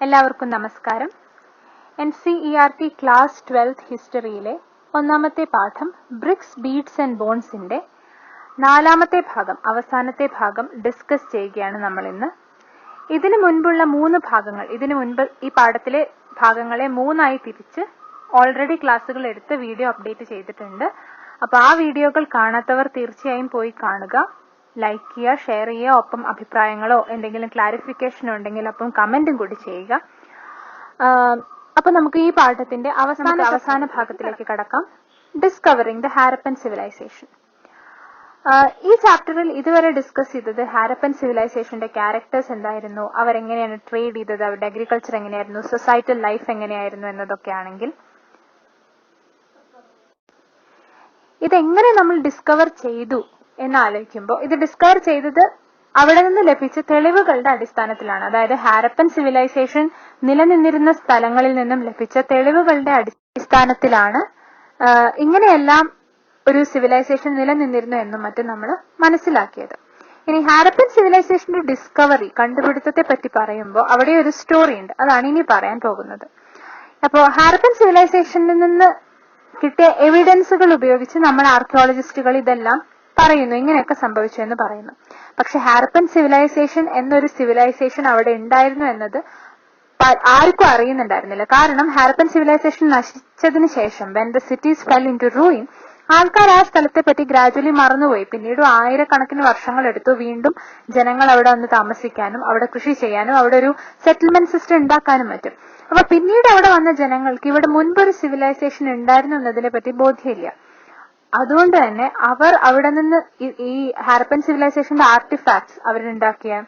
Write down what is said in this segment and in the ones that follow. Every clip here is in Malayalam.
എല്ലാവർക്കും നമസ്കാരം. NCERT ക്ലാസ് 12th ഹിസ്റ്ററിയിലെ ഒന്നാമത്തെ പാഠം ബ്രിക്സ്, ബീഡ്സ് ആൻഡ് ബോൺസിന്റെ നാലാമത്തെ ഭാഗം, അവസാനത്തെ ഭാഗം ഡിസ്കസ് ചെയ്യുകയാണ് നമ്മൾ ഇന്ന്. ഇതിനു മുൻപുള്ള ഈ പാഠത്തിലെ ഭാഗങ്ങളെ മൂന്നായി തിരിച്ച് ഓൾറെഡി ക്ലാസ്സുകൾ എടുത്ത് വീഡിയോ അപ്ഡേറ്റ് ചെയ്തിട്ടുണ്ട്. അപ്പൊ ആ വീഡിയോകൾ കാണാത്തവർ തീർച്ചയായും പോയി കാണുക, ലൈക്ക് ചെയ്യുക, ഷെയർ ചെയ്യുക, ഒപ്പം അഭിപ്രായങ്ങളോ എന്തെങ്കിലും ക്ലാരിഫിക്കേഷനോ ഉണ്ടെങ്കിൽ അപ്പം കമന്റും കൂടി ചെയ്യുക. അപ്പൊ നമുക്ക് ഈ പാഠത്തിന്റെ അവസാന ഭാഗത്തിലേക്ക് കടക്കാം. Discovering the Harappan civilisation. ഈ ചാപ്റ്ററിൽ ഇതുവരെ ഡിസ്കസ് ചെയ്തത് ഹാരപ്പൻ സിവിലൈസേഷന്റെ ക്യാരക്ടേഴ്സ് എന്തായിരുന്നു, അവരെങ്ങനെയാണ് ട്രേഡ് ചെയ്തത്, അവരുടെ അഗ്രികൾച്ചർ എങ്ങനെയായിരുന്നു, സൊസൈറ്റൽ ലൈഫ് എങ്ങനെയായിരുന്നു എന്നതൊക്കെയാണെങ്കിൽ, ഇതെങ്ങനെ നമ്മൾ ഡിസ്കവർ ചെയ്തു എന്നാലോചിക്കുമ്പോൾ ഇത് ഡിസ്കവർ ചെയ്തത് അവിടെ നിന്ന് ലഭിച്ച തെളിവുകളുടെ അടിസ്ഥാനത്തിലാണ്. അതായത് ഹാരപ്പൻ സിവിലൈസേഷൻ നിലനിന്നിരുന്ന സ്ഥലങ്ങളിൽ നിന്നും ലഭിച്ച തെളിവുകളുടെ അടിസ്ഥാനത്തിലാണ് ഇങ്ങനെയെല്ലാം ഒരു സിവിലൈസേഷൻ നിലനിന്നിരുന്നു എന്നും മറ്റും നമ്മൾ മനസ്സിലാക്കിയത്. ഇനി ഹാരപ്പൻ സിവിലൈസേഷന്റെ ഡിസ്കവറി, കണ്ടുപിടുത്തത്തെ പറ്റി പറയുമ്പോൾ അവിടെ ഒരു സ്റ്റോറി ഉണ്ട്, അതാണ് ഇനി പറയാൻ പോകുന്നത്. അപ്പോൾ ഹാരപ്പൻ സിവിലൈസേഷനിൽ നിന്ന് കിട്ടിയ എവിഡൻസുകൾ ഉപയോഗിച്ച് നമ്മൾ ആർക്കിയോളജിസ്റ്റുകൾ ഇതെല്ലാം പറയുന്നു, ഇങ്ങനെയൊക്കെ സംഭവിച്ചു എന്ന് പറയുന്നു. പക്ഷെ ഹാരപ്പൻ സിവിലൈസേഷൻ എന്നൊരു സിവിലൈസേഷൻ അവിടെ ഉണ്ടായിരുന്നു എന്നത് ആർക്കും അറിയുന്നുണ്ടായിരുന്നില്ല. കാരണം ഹാരപ്പൻ സിവിലൈസേഷൻ നശിച്ചതിന് ശേഷം when the cities fell into ruin, ആൾക്കാർ ആ സ്ഥലത്തെ പറ്റി ഗ്രാജുവലി മറന്നുപോയി. പിന്നീട് ആയിരക്കണക്കിന് വർഷങ്ങൾ എടുത്തു വീണ്ടും ജനങ്ങൾ അവിടെ വന്ന് താമസിക്കാനും അവിടെ കൃഷി ചെയ്യാനും അവിടെ ഒരു സെറ്റിൽമെന്റ് സിസ്റ്റം ഉണ്ടാക്കാനും പറ്റും. അപ്പൊ പിന്നീട് അവിടെ വന്ന ജനങ്ങൾക്ക് ഇവിടെ മുൻപൊരു സിവിലൈസേഷൻ ഉണ്ടായിരുന്നു എന്നതിനെ പറ്റി ബോധ്യമില്ല. അതുകൊണ്ട് തന്നെ അവർ അവിടെ നിന്ന് ഈ ഹാരപ്പൻ സിവിലൈസേഷന്റെ ആർട്ടിഫാക്ട്സ്, അവരുണ്ടാക്കിയ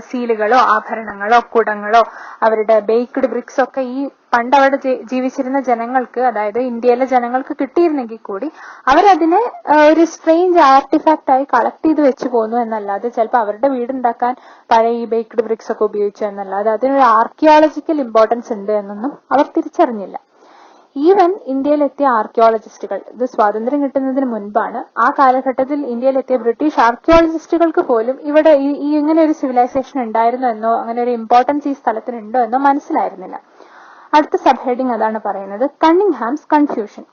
സീലുകളോ ആഭരണങ്ങളോ കുടങ്ങളോ അവരുടെ ബേക്ക്ഡ് ബ്രിക്സ് ഒക്കെ ഈ പണ്ട് അവിടെ ജീവിച്ചിരുന്ന ജനങ്ങൾക്ക്, അതായത് ഇന്ത്യയിലെ ജനങ്ങൾക്ക് കിട്ടിയിരുന്നെങ്കിൽ കൂടി അവരതിനെ ഒരു സ്ട്രേഞ്ച് ആർട്ടിഫാക്ട് ആയി കളക്ട് ചെയ്ത് വെച്ച് പോന്നു എന്നല്ലാതെ ചിലപ്പോൾ അവരുടെ വീടുണ്ടാക്കാൻ പഴയ ഈ ബേക്ക്ഡ് ബ്രിക്സ് ഒക്കെ ഉപയോഗിച്ചു എന്നല്ലാതെ അതിനൊരു ആർക്കിയോളജിക്കൽ ഇമ്പോർട്ടൻസ് ഉണ്ട് എന്നൊന്നും അവർ തിരിച്ചറിഞ്ഞില്ല. ഈവൻ ഇന്ത്യയിലെത്തിയ ആർക്കിയോളജിസ്റ്റുകൾ, ഇത് സ്വാതന്ത്ര്യം കിട്ടുന്നതിന് മുൻപാണ്, ആ കാലഘട്ടത്തിൽ ഇന്ത്യയിലെത്തിയ ബ്രിട്ടീഷ് ആർക്കിയോളജിസ്റ്റുകൾക്ക് പോലും ഇവിടെ ഈ ഇങ്ങനെ ഒരു സിവിലൈസേഷൻ ഉണ്ടായിരുന്നു എന്നോ അങ്ങനെ ഒരു ഇമ്പോർട്ടൻസ് ഈ സ്ഥലത്തിനുണ്ടോ എന്നോ മനസ്സിലായിരുന്നില്ല. അടുത്ത സബ് ഹെഡിങ് അതാണ് പറയുന്നത്, കണ്ണിങ്ഹാംസ് കൺഫ്യൂഷൻ.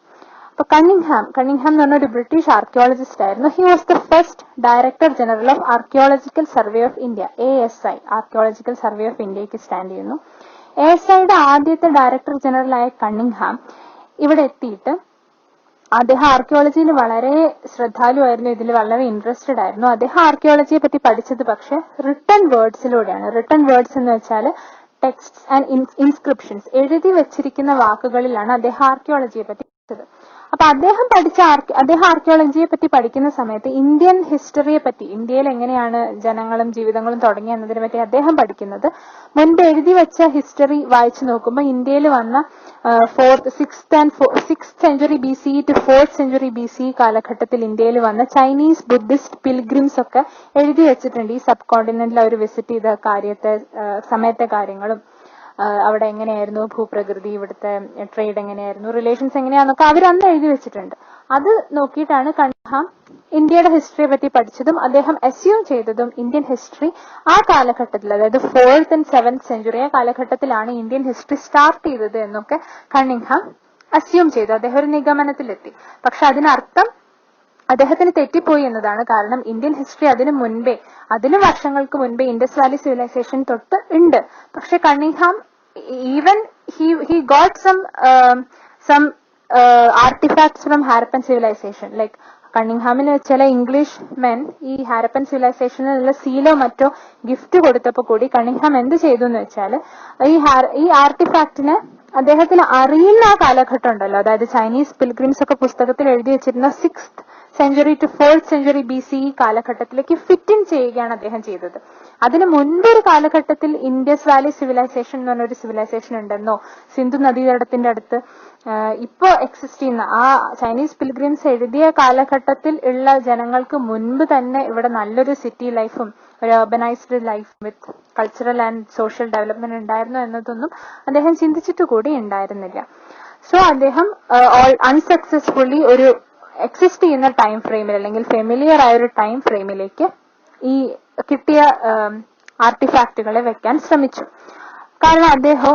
അപ്പൊ കണ്ണിങ്ഹാം എന്ന് പറഞ്ഞ ഒരു ബ്രിട്ടീഷ് ആർക്കിയോളജിസ്റ്റ് ആയിരുന്നു. He was the first director general of archaeological survey of India, ASI, archaeological survey of ഇന്ത്യക്ക് സ്റ്റാൻഡ് ചെയ്യുന്നു. ASIയുടെ ആദ്യത്തെ ഡയറക്ടർ ജനറൽ ആയ കണ്ണിങ്ഹാം ഇവിടെ എത്തിയിട്ട് അദ്ദേഹം ആർക്കിയോളജിയിൽ വളരെ ശ്രദ്ധാലുവായിരുന്നു, ഇതിൽ വളരെ ഇൻട്രസ്റ്റഡ് ആയിരുന്നു. അദ്ദേഹം ആർക്കിയോളജിയെ പറ്റി പഠിച്ചത് പക്ഷെ റിട്ടൺ വേർഡ്സിലൂടെയാണ്. റിട്ടൺ വേർഡ്സ് എന്ന് വെച്ചാൽ ടെക്സ്റ്റ്സ് ആൻഡ് ഇൻസ്ക്രിപ്ഷൻസ്, എഴുതി വെച്ചിരിക്കുന്ന വാക്കുകളിലാണ് അദ്ദേഹം ആർക്കിയോളജിയെ പറ്റി പഠിച്ചത്. അപ്പൊ അദ്ദേഹം ആർക്കിയോളജിയെ പറ്റി പഠിക്കുന്ന സമയത്ത് ഇന്ത്യൻ ഹിസ്റ്ററിയെ പറ്റി, ഇന്ത്യയിൽ എങ്ങനെയാണ് ജനങ്ങളും ജീവിതങ്ങളും തുടങ്ങി എന്നതിനെ പറ്റി അദ്ദേഹം പഠിക്കുന്നത് മുൻപ് എഴുതി വെച്ച ഹിസ്റ്ററി വായിച്ചു നോക്കുമ്പോൾ ഇന്ത്യയിൽ വന്ന 6th century BC to 4th century BC കാലഘട്ടത്തിൽ ഇന്ത്യയിൽ വന്ന ചൈനീസ് ബുദ്ധിസ്റ്റ് പിൽഗ്രിംസ് ഒക്കെ എഴുതി വെച്ചിട്ടുണ്ട്. ഈ സബ് കോണ്ടിനെന്റിൽ അവർ വിസിറ്റ് ചെയ്ത സമയത്തെ കാര്യങ്ങളും അവിടെ എങ്ങനെയായിരുന്നു ഭൂപ്രകൃതി, ഇവിടുത്തെ ട്രേഡ് എങ്ങനെയായിരുന്നു, റിലേഷൻസ് എങ്ങനെയാന്നൊക്കെ അവർ അന്ന് എഴുതി വെച്ചിട്ടുണ്ട്. അത് നോക്കിയിട്ടാണ് കണ്ണിങ്ഹാം ഇന്ത്യയുടെ ഹിസ്റ്ററിയെ പറ്റി പഠിച്ചതും അദ്ദേഹം അസ്യൂം ചെയ്തതും ഇന്ത്യൻ ഹിസ്റ്ററി ആ കാലഘട്ടത്തിൽ, അതായത് 4th and 7th century കാലഘട്ടത്തിലാണ് ഇന്ത്യൻ ഹിസ്റ്ററി സ്റ്റാർട്ട് ചെയ്തത് എന്നൊക്കെ കണ്ണിങ്ഹാം അസ്യൂം ചെയ്തു. അദ്ദേഹം ഒരു നിഗമനത്തിലെത്തി. പക്ഷെ അതിനർത്ഥം അദ്ദേഹത്തിന് തെറ്റിപ്പോയി എന്നതാണ്. കാരണം ഇന്ത്യൻ ഹിസ്റ്ററി അതിനു വർഷങ്ങൾക്ക് മുൻപേ ഇൻഡസ് വാലി സിവിലൈസേഷൻ തൊട്ട് ഉണ്ട്. പക്ഷെ Cunningham even he got some artifacts from Harappan civilization. Like കണ്ണിങ്ഹാമിന് ചില ഇംഗ്ലീഷ് മെൻ ഈ ഹാരപ്പൻ സിവിലൈസേഷനിലുള്ള സീലോ മറ്റോ ഗിഫ്റ്റ് കൊടുത്തപ്പോ കൂടി കണ്ണിങ്ഹാം എന്ത് ചെയ്തു എന്ന് വെച്ചാൽ ഈ ആർട്ടിഫാക്റ്റിനെ അദ്ദേഹത്തിന് അറിയുന്ന ആ കാലഘട്ടം ഉണ്ടല്ലോ, അതായത് ചൈനീസ് പിൽഗ്രിംസ് ഒക്കെ പുസ്തകത്തിൽ എഴുതി വെച്ചിരുന്ന 6th century to 4th century BC കാലഘട്ടത്തിലേക്ക് ഫിറ്റ് ഇൻ ചെയ്യുകയാണ് അദ്ദേഹം ചെയ്തത്. അതിന് മുൻപൊരു കാലഘട്ടത്തിൽ ഇൻഡസ് വാലി സിവിലൈസേഷൻ എന്ന് പറഞ്ഞൊരു സിവിലൈസേഷൻ ഉണ്ടെന്നോ, സിന്ധു നദീതടത്തിന്റെ അടുത്ത് ഇപ്പോ എക്സിസ്റ്റ് ചെയ്യുന്ന ആ ചൈനീസ് പിൽഗ്രിംസ് എഴുതിയ കാലഘട്ടത്തിൽ ഉള്ള ജനങ്ങൾക്ക് മുൻപ് തന്നെ ഇവിടെ നല്ലൊരു സിറ്റി ലൈഫും ഒരു urbanised life with cultural and social development ഉണ്ടായിരുന്നു എന്നതൊന്നും അദ്ദേഹം ചിന്തിച്ചിട്ട് കൂടി ഉണ്ടായിരുന്നില്ല. സോ അദ്ദേഹം അൺസക്സസ്ഫുള്ളി ഒരു എക്സിസ്റ്റ് ചെയ്യുന്ന ടൈം ഫ്രെയിമിൽ അല്ലെങ്കിൽ ഫെമിലിയർ ആയ ഒരു ടൈം ഫ്രെയിമിലേക്ക് ഈ കിട്ടിയ ആർട്ടിഫാക്റ്റുകളെ വെക്കാൻ ശ്രമിച്ചു. കാരണം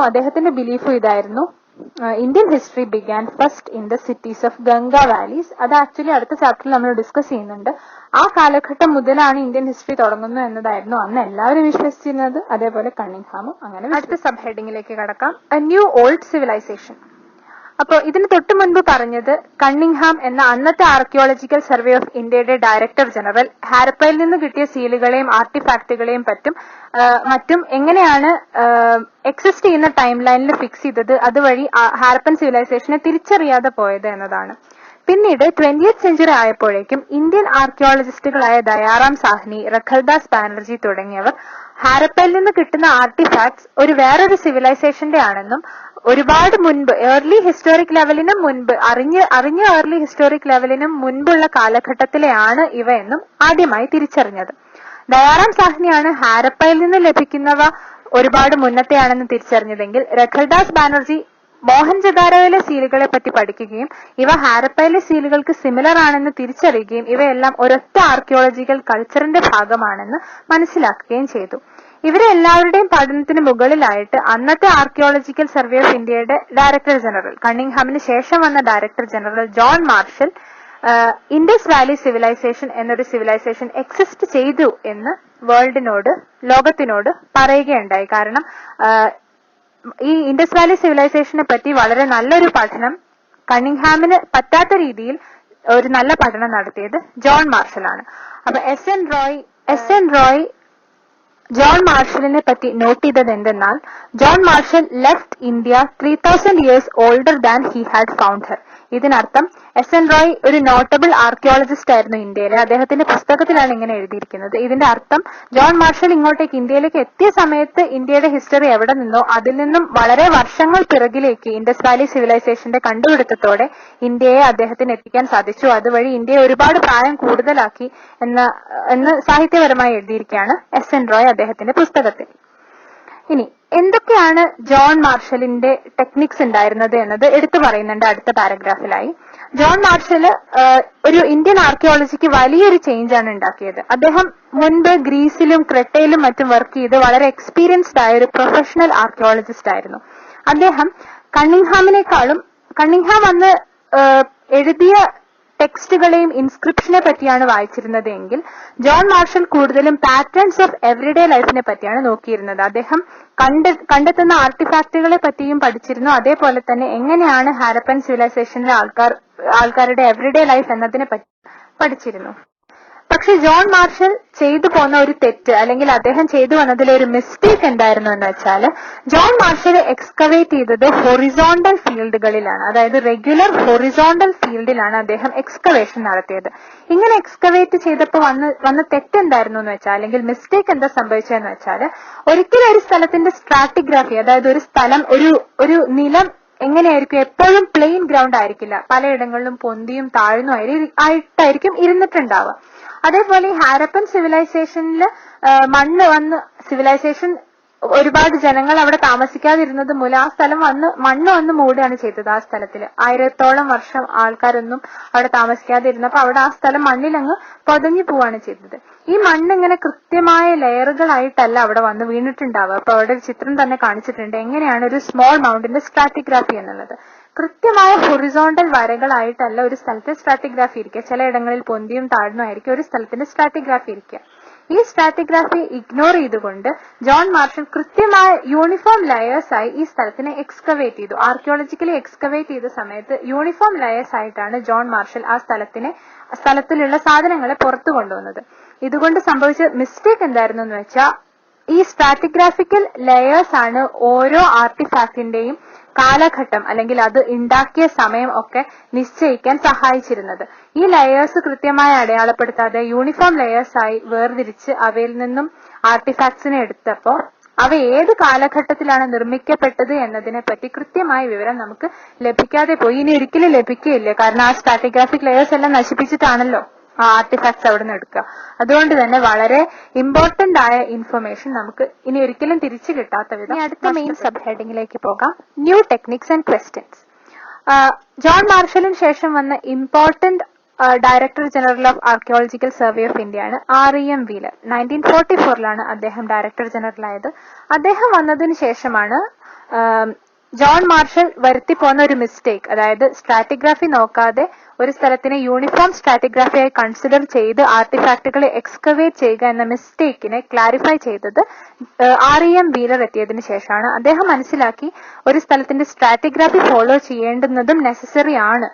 അദ്ദേഹത്തിന്റെ ബിലീഫും ഇതായിരുന്നു, Indian history began first in the cities of Ganga valleys. അത് ആക്ച്വലി അടുത്ത ചാപ്റ്ററിൽ നമ്മൾ ഡിസ്കസ് ചെയ്യുന്നുണ്ട്. ആ കാലഘട്ടം മുതലാണ് ഇന്ത്യൻ ഹിസ്റ്ററി തുടങ്ങുന്നു എന്നതായിരുന്നു അന്ന് എല്ലാവരും വിശ്വസിച്ചിരുന്നത്. അതേപോലെ കണ്ണിങ്ഹാമും അങ്ങനെ. അടുത്ത സബ് ഹെഡിങ്ങിലേക്ക് കടക്കാം, എ ന്യൂ ഓൾഡ് സിവിലൈസേഷൻ. അപ്പോൾ ഇതിന് തൊട്ടു മുൻപ് പറഞ്ഞത് കണ്ണിങ്ഹാം എന്ന അന്നത്തെ ആർക്കിയോളജിക്കൽ സർവേ ഓഫ് ഇന്ത്യയുടെ ഡയറക്ടർ ജനറൽ ഹാരപ്പയിൽ നിന്ന് കിട്ടിയ സീലുകളെയും ആർട്ടിഫാക്റ്റുകളെയും മറ്റും എങ്ങനെയാണ് എക്സിസ്റ്റ് ചെയ്യുന്ന ടൈം ലൈനിൽ ഫിക്സ് ചെയ്തത്, അതുവഴി ഹാരപ്പൻ സിവിലൈസേഷനെ തിരിച്ചറിയാതെ പോയത് എന്നതാണ്. പിന്നീട് 20th സെഞ്ചുറി ആയപ്പോഴേക്കും ഇന്ത്യൻ ആർക്കിയോളജിസ്റ്റുകളായ ദയാറാം സാഹ്നി, രഖൽദാസ് ബാനർജി തുടങ്ങിയവർ ഹാരപ്പയിൽ നിന്ന് കിട്ടുന്ന ആർട്ടിഫാക്ട്സ് വേറൊരു സിവിലൈസേഷന്റെ ആണെന്നും ഒരുപാട് മുൻപ് ഏർലി ഹിസ്റ്റോറിക് ലെവലിനും മുൻപ് അറിഞ്ഞ ഏർലി ഹിസ്റ്റോറിക് ലെവലിനും മുൻപുള്ള കാലഘട്ടത്തിലെയാണ് ഇവ എന്നും ആദ്യമായി തിരിച്ചറിഞ്ഞത്. ദയാറാം സാഹ്നിയാണ് ഹാരപ്പയിൽ നിന്ന് ലഭിക്കുന്നവ ഒരുപാട് മുന്നത്തെയാണെന്ന് തിരിച്ചറിഞ്ഞതെങ്കിൽ രഖൽദാസ് ബാനർജി മോഹൻജദാരോയിലെ സീലുകളെ പറ്റി പഠിക്കുകയും ഇവ ഹാരപ്പയിലെ സീലുകൾക്ക് സിമിലർ ആണെന്ന് തിരിച്ചറിയുകയും ഇവയെല്ലാം ഒരൊറ്റ ആർക്കിയോളജിക്കൽ കൾച്ചറിന്റെ ഭാഗമാണെന്ന് മനസ്സിലാക്കുകയും ചെയ്തു. ഇവരെ എല്ലാവരുടെയും പഠനത്തിന് മുകളിലായിട്ട് അന്നത്തെ ആർക്കിയോളജിക്കൽ സർവേ ഓഫ് ഇന്ത്യയുടെ ഡയറക്ടർ ജനറൽ, കണ്ണിങ്ഹാമിന് ശേഷം വന്ന director general John Marshall Indus valley civilisation എന്നൊരു സിവിലൈസേഷൻ എക്സിസ്റ്റ് ചെയ്തു എന്ന് ലോകത്തിനോട് പറയുകയുണ്ടായി. കാരണം ഈ ഇൻഡസ് വാലി സിവിലൈസേഷനെ പറ്റി വളരെ നല്ലൊരു പഠനം, കണ്ണിങ്ഹാമിന് പറ്റാത്ത രീതിയിൽ ഒരു നല്ല പഠനം നടത്തിയത് ജോൺ മാർഷലാണ്. അപ്പൊ എസ് എൻ റോയ് ജോൺ മാർഷലിനെ പറ്റി നോട്ട് ചെയ്തത് എന്തെന്നാൽ, John marshal left India 3000 years older than he had found Har. ഇതിനർത്ഥം എസ് എൻ റോയ് ഒരു നോട്ടബിൾ ആർക്കിയോളജിസ്റ്റ് ആയിരുന്നു ഇന്ത്യയിലെ. അദ്ദേഹത്തിന്റെ പുസ്തകത്തിലാണ് ഇങ്ങനെ എഴുതിയിരിക്കുന്നത്. ഇതിന്റെ അർത്ഥം ജോൺ മാർഷൽ ഇന്ത്യയിലേക്ക് എത്തിയ സമയത്ത് ഇന്ത്യയുടെ ഹിസ്റ്ററി എവിടെ നിന്നോ അതിൽ നിന്നും വളരെ വർഷങ്ങൾ പിറകിലേക്ക് ഇൻഡസ് വാലി സിവിലൈസേഷന്റെ കണ്ടുപിടുത്തത്തോടെ ഇന്ത്യയെ അദ്ദേഹത്തിന് എത്തിക്കാൻ സാധിച്ചു. അതുവഴി ഇന്ത്യയെ ഒരുപാട് പ്രായം കൂടുതലാക്കി എന്ന് സാഹിത്യപരമായി എഴുതിയിരിക്കുകയാണ് എസ് എൻ റോയ് അദ്ദേഹത്തിന്റെ പുസ്തകത്തിൽ. ഇനി എന്തൊക്കെയാണ് ജോൺ മാർഷലിന്റെ ടെക്നിക്സ് ഉണ്ടായിരുന്നത് എന്നത് എടുത്തു പറയുന്നുണ്ട് അടുത്ത പാരഗ്രാഫിലായി. ജോൺ മാർഷല് ഒരു ഇന്ത്യൻ ആർക്കിയോളജിക്ക് വലിയൊരു ചേഞ്ച് ആണ് ഉണ്ടാക്കിയത്. അദ്ദേഹം മുൻപ് ഗ്രീസിലും ക്രെട്ടയിലും മറ്റും വർക്ക് ചെയ്ത് വളരെ എക്സ്പീരിയൻസ്ഡ് ആയ ഒരു പ്രൊഫഷണൽ ആർക്കിയോളജിസ്റ്റ് ആയിരുന്നു അദ്ദേഹം. കണ്ണിങ്ഹാം അന്ന് എഴുതിയ ടെക്സ്റ്റുകളെയും ഇൻസ്ക്രിപ്ഷനെ പറ്റിയാണ് വായിച്ചിരുന്നത് എങ്കിൽ ജോൺ മാർഷൽ കൂടുതലും പാറ്റേൺസ് ഓഫ് എവറിഡേ ലൈഫിനെ പറ്റിയാണ് നോക്കിയിരുന്നത്. അദ്ദേഹം കണ്ടെത്തുന്ന ആർട്ടിഫാക്റ്റുകളെ പറ്റിയും പഠിച്ചിരുന്നു. അതേപോലെ തന്നെ എങ്ങനെയാണ് ഹാരപ്പൻ സിവിലൈസേഷനിലെ ആൾക്കാരുടെ എവറിഡേ ലൈഫ് എന്നതിനെ പറ്റി പഠിച്ചിരുന്നു. പക്ഷെ ജോൺ മാർഷൽ ചെയ്തു പോന്ന ഒരു തെറ്റ്, അല്ലെങ്കിൽ അദ്ദേഹം ചെയ്തു വന്നതിലെ ഒരു മിസ്റ്റേക്ക് എന്തായിരുന്നു എന്ന് വെച്ചാൽ, ജോൺ മാർഷൽ എക്സ്കവേറ്റ് ചെയ്തത് ഹൊറിസോണ്ടൽ ഫീൽഡുകളിലാണ്. അതായത് റെഗുലർ ഹൊറിസോണ്ടൽ ഫീൽഡിലാണ് അദ്ദേഹം എക്സ്കവേഷൻ നടത്തിയത്. ഇങ്ങനെ എക്സ്കവേറ്റ് ചെയ്തപ്പോൾ വന്ന തെറ്റെന്തായിരുന്നു എന്ന് വെച്ചാൽ, അല്ലെങ്കിൽ മിസ്റ്റേക്ക് എന്താ സംഭവിച്ചതെന്ന് വെച്ചാൽ, ഒരിക്കലും ഒരു സ്ഥലത്തിന്റെ സ്ട്രാറ്റിഗ്രാഫി, അതായത് ഒരു സ്ഥലം ഒരു നിലം എങ്ങനെയായിരിക്കും, എപ്പോഴും പ്ലെയിൻ ഗ്രൗണ്ട് ആയിരിക്കില്ല. പലയിടങ്ങളിലും പൊന്തിയും താഴ്ന്നും ആയിട്ടായിരിക്കും ഇരുന്നിട്ടുണ്ടാവുക. അതേപോലെ ഈ ഹാരപ്പൻ സിവിലൈസേഷനിൽ സിവിലൈസേഷൻ ഒരുപാട് ജനങ്ങൾ അവിടെ താമസിക്കാതിരുന്നത് മൂലം ആ സ്ഥലം മണ്ണ് വന്ന് മൂടുകയാണ് ചെയ്തത്. ആ സ്ഥലത്തില് 1000-ഓളം വർഷം ആൾക്കാരൊന്നും അവിടെ താമസിക്കാതിരുന്നപ്പോ അവിടെ ആ സ്ഥലം മണ്ണിലങ്ങ് പൊതഞ്ഞു പോവാണ് ചെയ്തത്. ഈ മണ്ണ് ഇങ്ങനെ കൃത്യമായ ലെയറുകളായിട്ടല്ല അവിടെ വന്ന് വീണിട്ടുണ്ടാവുക. അപ്പൊ അവിടെ ഒരു ചിത്രം തന്നെ കാണിച്ചിട്ടുണ്ട് എങ്ങനെയാണ് ഒരു സ്മോൾ മൗണ്ടിന്റെ സ്ട്രാറ്റിഗ്രാഫി എന്നുള്ളത്. കൃത്യമായ ഹൊറിസോണ്ടൽ വരകളായിട്ടല്ല ഒരു സ്ഥലത്തെ സ്ട്രാറ്റിഗ്രാഫി ഇരിക്കുക. ചിലയിടങ്ങളിൽ പൊന്തിയും താഴ്ന്നും ആയിരിക്കും ഒരു സ്ഥലത്തിന്റെ സ്ട്രാറ്റിഗ്രാഫി ഇരിക്കുക. ഈ സ്ട്രാറ്റിഗ്രാഫി ഇഗ്നോർ ചെയ്തുകൊണ്ട് ജോൺ മാർഷൽ കൃത്യമായ യൂണിഫോം ലെയേഴ്സ് ആയി ഈ സ്ഥലത്തിനെ എക്സ്കവേറ്റ് ചെയ്തു. ആർക്കിയോളജിക്കലി എക്സ്കവേറ്റ് ചെയ്ത സമയത്ത് യൂണിഫോം ലെയേഴ്സ് ആയിട്ടാണ് ജോൺ മാർഷൽ ആ സ്ഥലത്തിലുള്ള സാധനങ്ങളെ പുറത്തു കൊണ്ടുവന്നത്. ഇതുകൊണ്ട് സംഭവിച്ച മിസ്റ്റേക്ക് എന്തായിരുന്നു എന്ന് വെച്ചാൽ, ഈ സ്ട്രാറ്റിഗ്രാഫിക്കൽ ലെയേഴ്സ് ആണ് ഓരോ ആർട്ടിഫാക്റ്റിന്റെയും കാലഘട്ടം അല്ലെങ്കിൽ അത് ഉണ്ടാക്കിയ സമയം ഒക്കെ നിശ്ചയിക്കാൻ സഹായിച്ചിരുന്നത്. ഈ ലെയേഴ്സ് കൃത്യമായി അടയാളപ്പെടുത്താതെ യൂണിഫോം ലെയേഴ്സ് ആയി വേർതിരിച്ച് അവയിൽ നിന്നും ആർട്ടിഫാക്ട്സിനെ എടുത്തപ്പോ അവ ഏത് കാലഘട്ടത്തിലാണ് നിർമ്മിക്കപ്പെട്ടത് എന്നതിനെ പറ്റി കൃത്യമായ വിവരം നമുക്ക് ലഭിക്കാതെ പോയി. ഇനി ഒരിക്കലും ലഭിക്കുകയില്ല. കാരണം ആ സ്ട്രാറ്റിഗ്രാഫിക് ലെയേഴ്സ് എല്ലാം നശിപ്പിച്ചിട്ടാണല്ലോ ആർട്ടിഫാക്ട്സ് അവിടെ നിന്ന് എടുക്കുക. അതുകൊണ്ട് തന്നെ വളരെ ഇമ്പോർട്ടന്റ് ആയ ഇൻഫർമേഷൻ നമുക്ക് ഇനി ഒരിക്കലും തിരിച്ചു കിട്ടാത്ത വിധം. അടുത്ത മെയിൻ സബ് ഹെഡിങ്ങിലേക്ക് പോകാം, new techniques and questions. John മാർഷലിന് ശേഷം വന്ന important director general of archaeological survey of India ആണ് REM വീലർ. 1944 അദ്ദേഹം ഡയറക്ടർ ജനറൽ ആയത്. അദ്ദേഹം വന്നതിന് ശേഷമാണ് ജോൺ മാർഷൽ വരുത്തി പോന്ന ഒരു മിസ്റ്റേക്ക്, അതായത് സ്ട്രാറ്റിഗ്രാഫി നോക്കാതെ ഒരു സ്ഥലത്തിനെ യൂണിഫോം സ്ട്രാറ്റിഗ്രാഫിയായി കൺസിഡർ ചെയ്ത് ആർട്ടിഫാക്ടുകളെ എക്സ്കവേറ്റ് ചെയ്യുക എന്ന മിസ്റ്റേക്കിനെ ക്ലാരിഫൈ ചെയ്തത് REM വീലർ എത്തിയതിനു ശേഷമാണ്. അദ്ദേഹം മനസ്സിലാക്കി ഒരു സ്ഥലത്തിന്റെ സ്ട്രാറ്റിഗ്രാഫി ഫോളോ ചെയ്യേണ്ടുന്നതും നെസസറി ആണ്.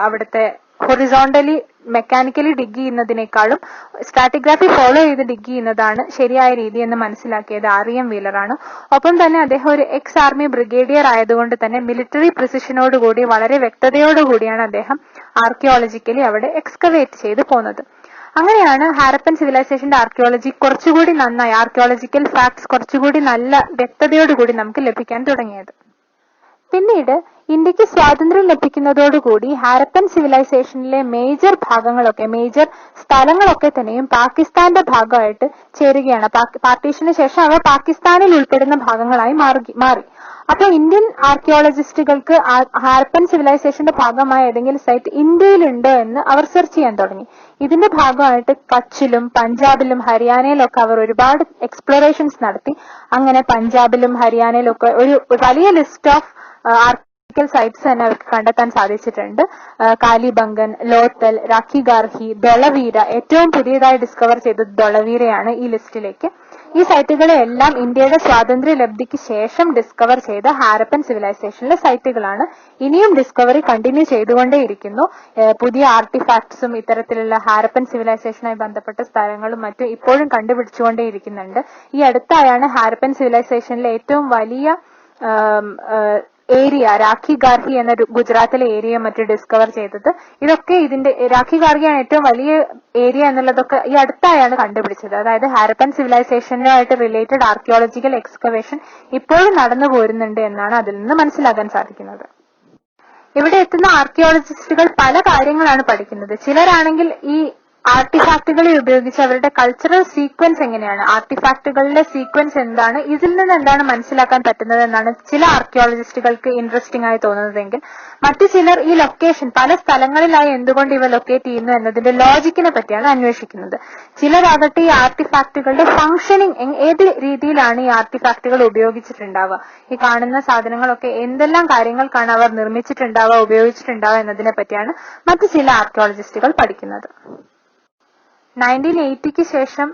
അവിടുത്തെ horizontally mechanically dig ചെയ്യുന്നതിനേക്കാളും stratigraphy follow ചെയ്ത് ഡിഗ് ചെയ്യുന്നതാണ് ശരിയായ രീതി എന്ന് മനസ്സിലാക്കിയത് REM വീലറാണ്. ഒപ്പം തന്നെ അദ്ദേഹം ഒരു എക്സ് ആർമി ബ്രിഗേഡിയർ ആയതുകൊണ്ട് തന്നെ മിലിറ്ററി പ്രിസിഷനോടുകൂടി വളരെ വ്യക്തതയോടുകൂടിയാണ് അദ്ദേഹം ആർക്കിയോളജിക്കലി അവിടെ എക്സ്കവേറ്റ് ചെയ്ത് പോകുന്നത്. അങ്ങനെയാണ് ഹാരപ്പൻ സിവിലൈസേഷന്റെ ആർക്കിയോളജി കുറച്ചുകൂടി നന്നായി, ആർക്കിയോളജിക്കൽ ഫാക്ട്സ് കുറച്ചുകൂടി നല്ല വ്യക്തതയോടുകൂടി നമുക്ക് ലഭിക്കാൻ തുടങ്ങിയത്. പിന്നീട് ഇന്ത്യക്ക് സ്വാതന്ത്ര്യം ലഭിക്കുന്നതോടുകൂടി ഹാരപ്പൻ സിവിലൈസേഷനിലെ മേജർ ഭാഗങ്ങളൊക്കെ, മേജർ സ്ഥലങ്ങളൊക്കെ തന്നെയും പാകിസ്ഥാന്റെ ഭാഗമായിട്ട് ചേരുകയാണ്. പാർട്ടീഷന് ശേഷം അവ പാകിസ്ഥാനിൽ ഉൾപ്പെടുന്ന ഭാഗങ്ങളായി മാറി. അപ്പൊ ഇന്ത്യൻ ആർക്കിയോളജിസ്റ്റുകൾക്ക് ഹാരപ്പൻ സിവിലൈസേഷന്റെ ഭാഗമായ ഏതെങ്കിലും സൈറ്റ് ഇന്ത്യയിലുണ്ടോ എന്ന് അവർ സെർച്ച് ചെയ്യാൻ തുടങ്ങി. ഇതിന്റെ ഭാഗമായിട്ട് കച്ചിലും പഞ്ചാബിലും ഹരിയാനയിലൊക്കെ അവർ ഒരുപാട് എക്സ്പ്ലോറേഷൻസ് നടത്തി. അങ്ങനെ പഞ്ചാബിലും ഹരിയാനയിലൊക്കെ ഒരു വലിയ ലിസ്റ്റ് ഓഫ് ആർക്കിയോളജിക്കൽ സൈറ്റ്സ് തന്നെ അവർക്ക് കണ്ടെത്താൻ സാധിച്ചിട്ടുണ്ട്. കാലിബംഗൻ, ലോത്തൽ, രാഖി ഗാർഹി, ദൊളവീര, ഏറ്റവും പുതിയതായി ഡിസ്കവർ ചെയ്തത് ദൊളവീരയാണ് ഈ ലിസ്റ്റിലേക്ക്. ഈ സൈറ്റുകളെല്ലാം ഇന്ത്യയുടെ സ്വാതന്ത്ര്യ ലബ്ധിക്ക് ശേഷം ഡിസ്കവർ ചെയ്ത ഹാരപ്പൻ സിവിലൈസേഷനിലെ സൈറ്റുകളാണ്. ഇനിയും ഡിസ്കവറി കണ്ടിന്യൂ ചെയ്തുകൊണ്ടേയിരിക്കുന്നു. പുതിയ ആർട്ടിഫാക്ട്സും ഇത്തരത്തിലുള്ള ഹാരപ്പൻ സിവിലൈസേഷനുമായി ബന്ധപ്പെട്ട സ്ഥലങ്ങളും മറ്റും ഇപ്പോഴും കണ്ടുപിടിച്ചുകൊണ്ടേയിരിക്കുന്നുണ്ട്. ഈ അടുത്തായാണ് ഹാരപ്പൻ സിവിലൈസേഷനിലെ ഏറ്റവും വലിയ ഏരിയ രാഖി ഗാർഹി എന്ന ഗുജറാത്തിലെ ഏരിയ മറ്റും ഡിസ്കവർ ചെയ്തത്. ഇതൊക്കെ ഇതിന്റെ രാഖി ഗാർഹിയാണ് ഏറ്റവും വലിയ ഏരിയ എന്നുള്ളതൊക്കെ ഈ അടുത്തായാണ് കണ്ടുപിടിച്ചത്. അതായത് ഹാരപ്പൻ സിവിലൈസേഷനുമായിട്ട് റിലേറ്റഡ് ആർക്കിയോളജിക്കൽ എക്സ്കവേഷൻ ഇപ്പോഴും നടന്നു പോരുന്നുണ്ട് എന്നാണ് അതിൽ നിന്ന് മനസ്സിലാക്കാൻ സാധിക്കുന്നത്. ഇവിടെ എത്തുന്ന ആർക്കിയോളജിസ്റ്റുകൾ പല കാര്യങ്ങളാണ് പഠിക്കുന്നത്. ചിലരാണെങ്കിൽ ഈ ആർട്ടിഫാക്ടുകളെ ഉപയോഗിച്ച് അവരുടെ കൾച്ചറൽ സീക്വൻസ് എങ്ങനെയാണ്, ആർട്ടിഫാക്ടുകളുടെ സീക്വൻസ് എന്താണ്, ഇതിൽ നിന്ന് എന്താണ് മനസ്സിലാക്കാൻ പറ്റുന്നത് എന്നാണ് ചില ആർക്കിയോളജിസ്റ്റുകൾക്ക് ഇൻട്രസ്റ്റിംഗ് ആയി തോന്നുന്നതെങ്കിൽ മറ്റു ചിലർ ഈ ലൊക്കേഷൻ പല സ്ഥലങ്ങളിലായി എന്തുകൊണ്ട് ഇവ ലൊക്കേറ്റ് ചെയ്യുന്നു എന്നതിന്റെ ലോജിക്കിനെ പറ്റിയാണ് അന്വേഷിക്കുന്നത്. ചിലരാകട്ടെ ഈ ആർട്ടിഫാക്ടുകളുടെ ഫംഗ്ഷനിങ്, ഏത് രീതിയിലാണ് ഈ ആർട്ടിഫാക്ടുകൾ ഉപയോഗിച്ചിട്ടുണ്ടാവുക, ഈ കാണുന്ന സാധനങ്ങളൊക്കെ എന്തെല്ലാം കാര്യങ്ങൾക്കാണ് അവർ നിർമ്മിച്ചിട്ടുണ്ടാവുക, ഉപയോഗിച്ചിട്ടുണ്ടാവുക എന്നതിനെ പറ്റിയാണ് മറ്റു ചില ആർക്കിയോളജിസ്റ്റുകൾ പഠിക്കുന്നത്. 1980 ശേഷം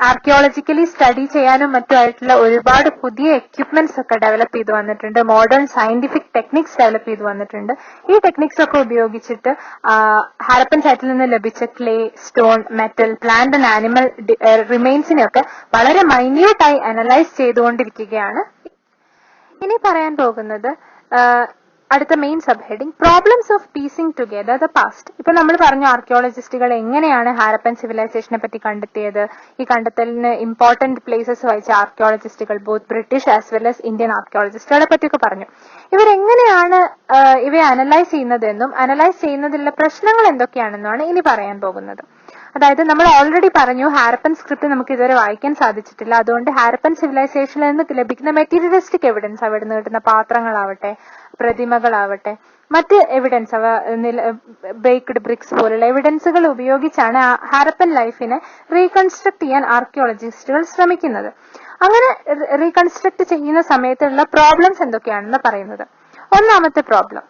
ആർക്കിയോളജിക്കലി സ്റ്റഡി ചെയ്യാനും മറ്റുമായിട്ടുള്ള ഒരുപാട് പുതിയ എക്യുപ്മെന്റ്സ് ഒക്കെ ഡെവലപ്പ് ചെയ്ത് വന്നിട്ടുണ്ട്. മോഡേൺ സയന്റിഫിക് ടെക്നിക്സ് ഡെവലപ്പ് ചെയ്ത് വന്നിട്ടുണ്ട്. ഈ ടെക്നിക്സ് ഒക്കെ ഉപയോഗിച്ചിട്ട് ഹാരപ്പൻ സൈറ്റിൽ നിന്ന് ലഭിച്ച clay, stone, metal, plant and animal റിമെയിൻസിനെയൊക്കെ വളരെ മൈന്യൂട്ടായി അനലൈസ് ചെയ്തുകൊണ്ടിരിക്കുകയാണ്. ഇനി പറയാൻ പോകുന്നത് അടുത്ത main sub heading problems of piecing together the past. ഇപ്പൊ നമ്മൾ പറഞ്ഞു ആർക്കിയോളജിസ്റ്റുകൾ എങ്ങനെയാണ് ഹാരപ്പൻ സിവിലൈസേഷനെ പറ്റി കണ്ടെത്തിയത്. ഈ കണ്ടെത്തലിന് ഇമ്പോർട്ടന്റ് പ്ലേസസ് വഹിച്ച ആർക്കിയോളജിസ്റ്റുകൾ both British as well as Indian ആർക്കിയോളജിസ്റ്റുകളെ പറ്റിയൊക്കെ പറഞ്ഞു. ഇവരെങ്ങനെയാണ് ഇവയെ അനലൈസ് ചെയ്യുന്നതെന്നും അനലൈസ് ചെയ്യുന്നതിലുള്ള പ്രശ്നങ്ങൾ എന്തൊക്കെയാണെന്നുമാണ് ഇനി പറയാൻ പോകുന്നത്. അതായത് നമ്മൾ ഓൾറെഡി പറഞ്ഞു ഹാരപ്പൻ സ്ക്രിപ്റ്റ് നമുക്ക് ഇതുവരെ വായിക്കാൻ സാധിച്ചിട്ടില്ല. അതുകൊണ്ട് ഹാരപ്പൻ സിവിലൈസേഷനിൽ നിന്ന് ലഭിക്കുന്ന മെറ്റീരിയലിസ്റ്റിക് എവിഡൻസ്, അവിടെ നിന്ന് കിട്ടുന്ന പാത്രങ്ങളാവട്ടെ, പ്രതിമകളാവട്ടെ, മറ്റ് എവിഡൻസ്, അവ ബേക്ക്ഡ് ബ്രിക്സ് പോലുള്ള എവിഡൻസുകൾ ഉപയോഗിച്ചാണ് ഹാരപ്പൻ ലൈഫിനെ റീകൺസ്ട്രക്ട് ചെയ്യാൻ ആർക്കിയോളജിസ്റ്റുകൾ ശ്രമിക്കുന്നത്. അങ്ങനെ റീകൺസ്ട്രക്ട് ചെയ്യുന്ന സമയത്തുള്ള പ്രോബ്ലംസ് എന്തൊക്കെയാണെന്ന് പറയുന്നത്. ഒന്നാമത്തെ പ്രോബ്ലം,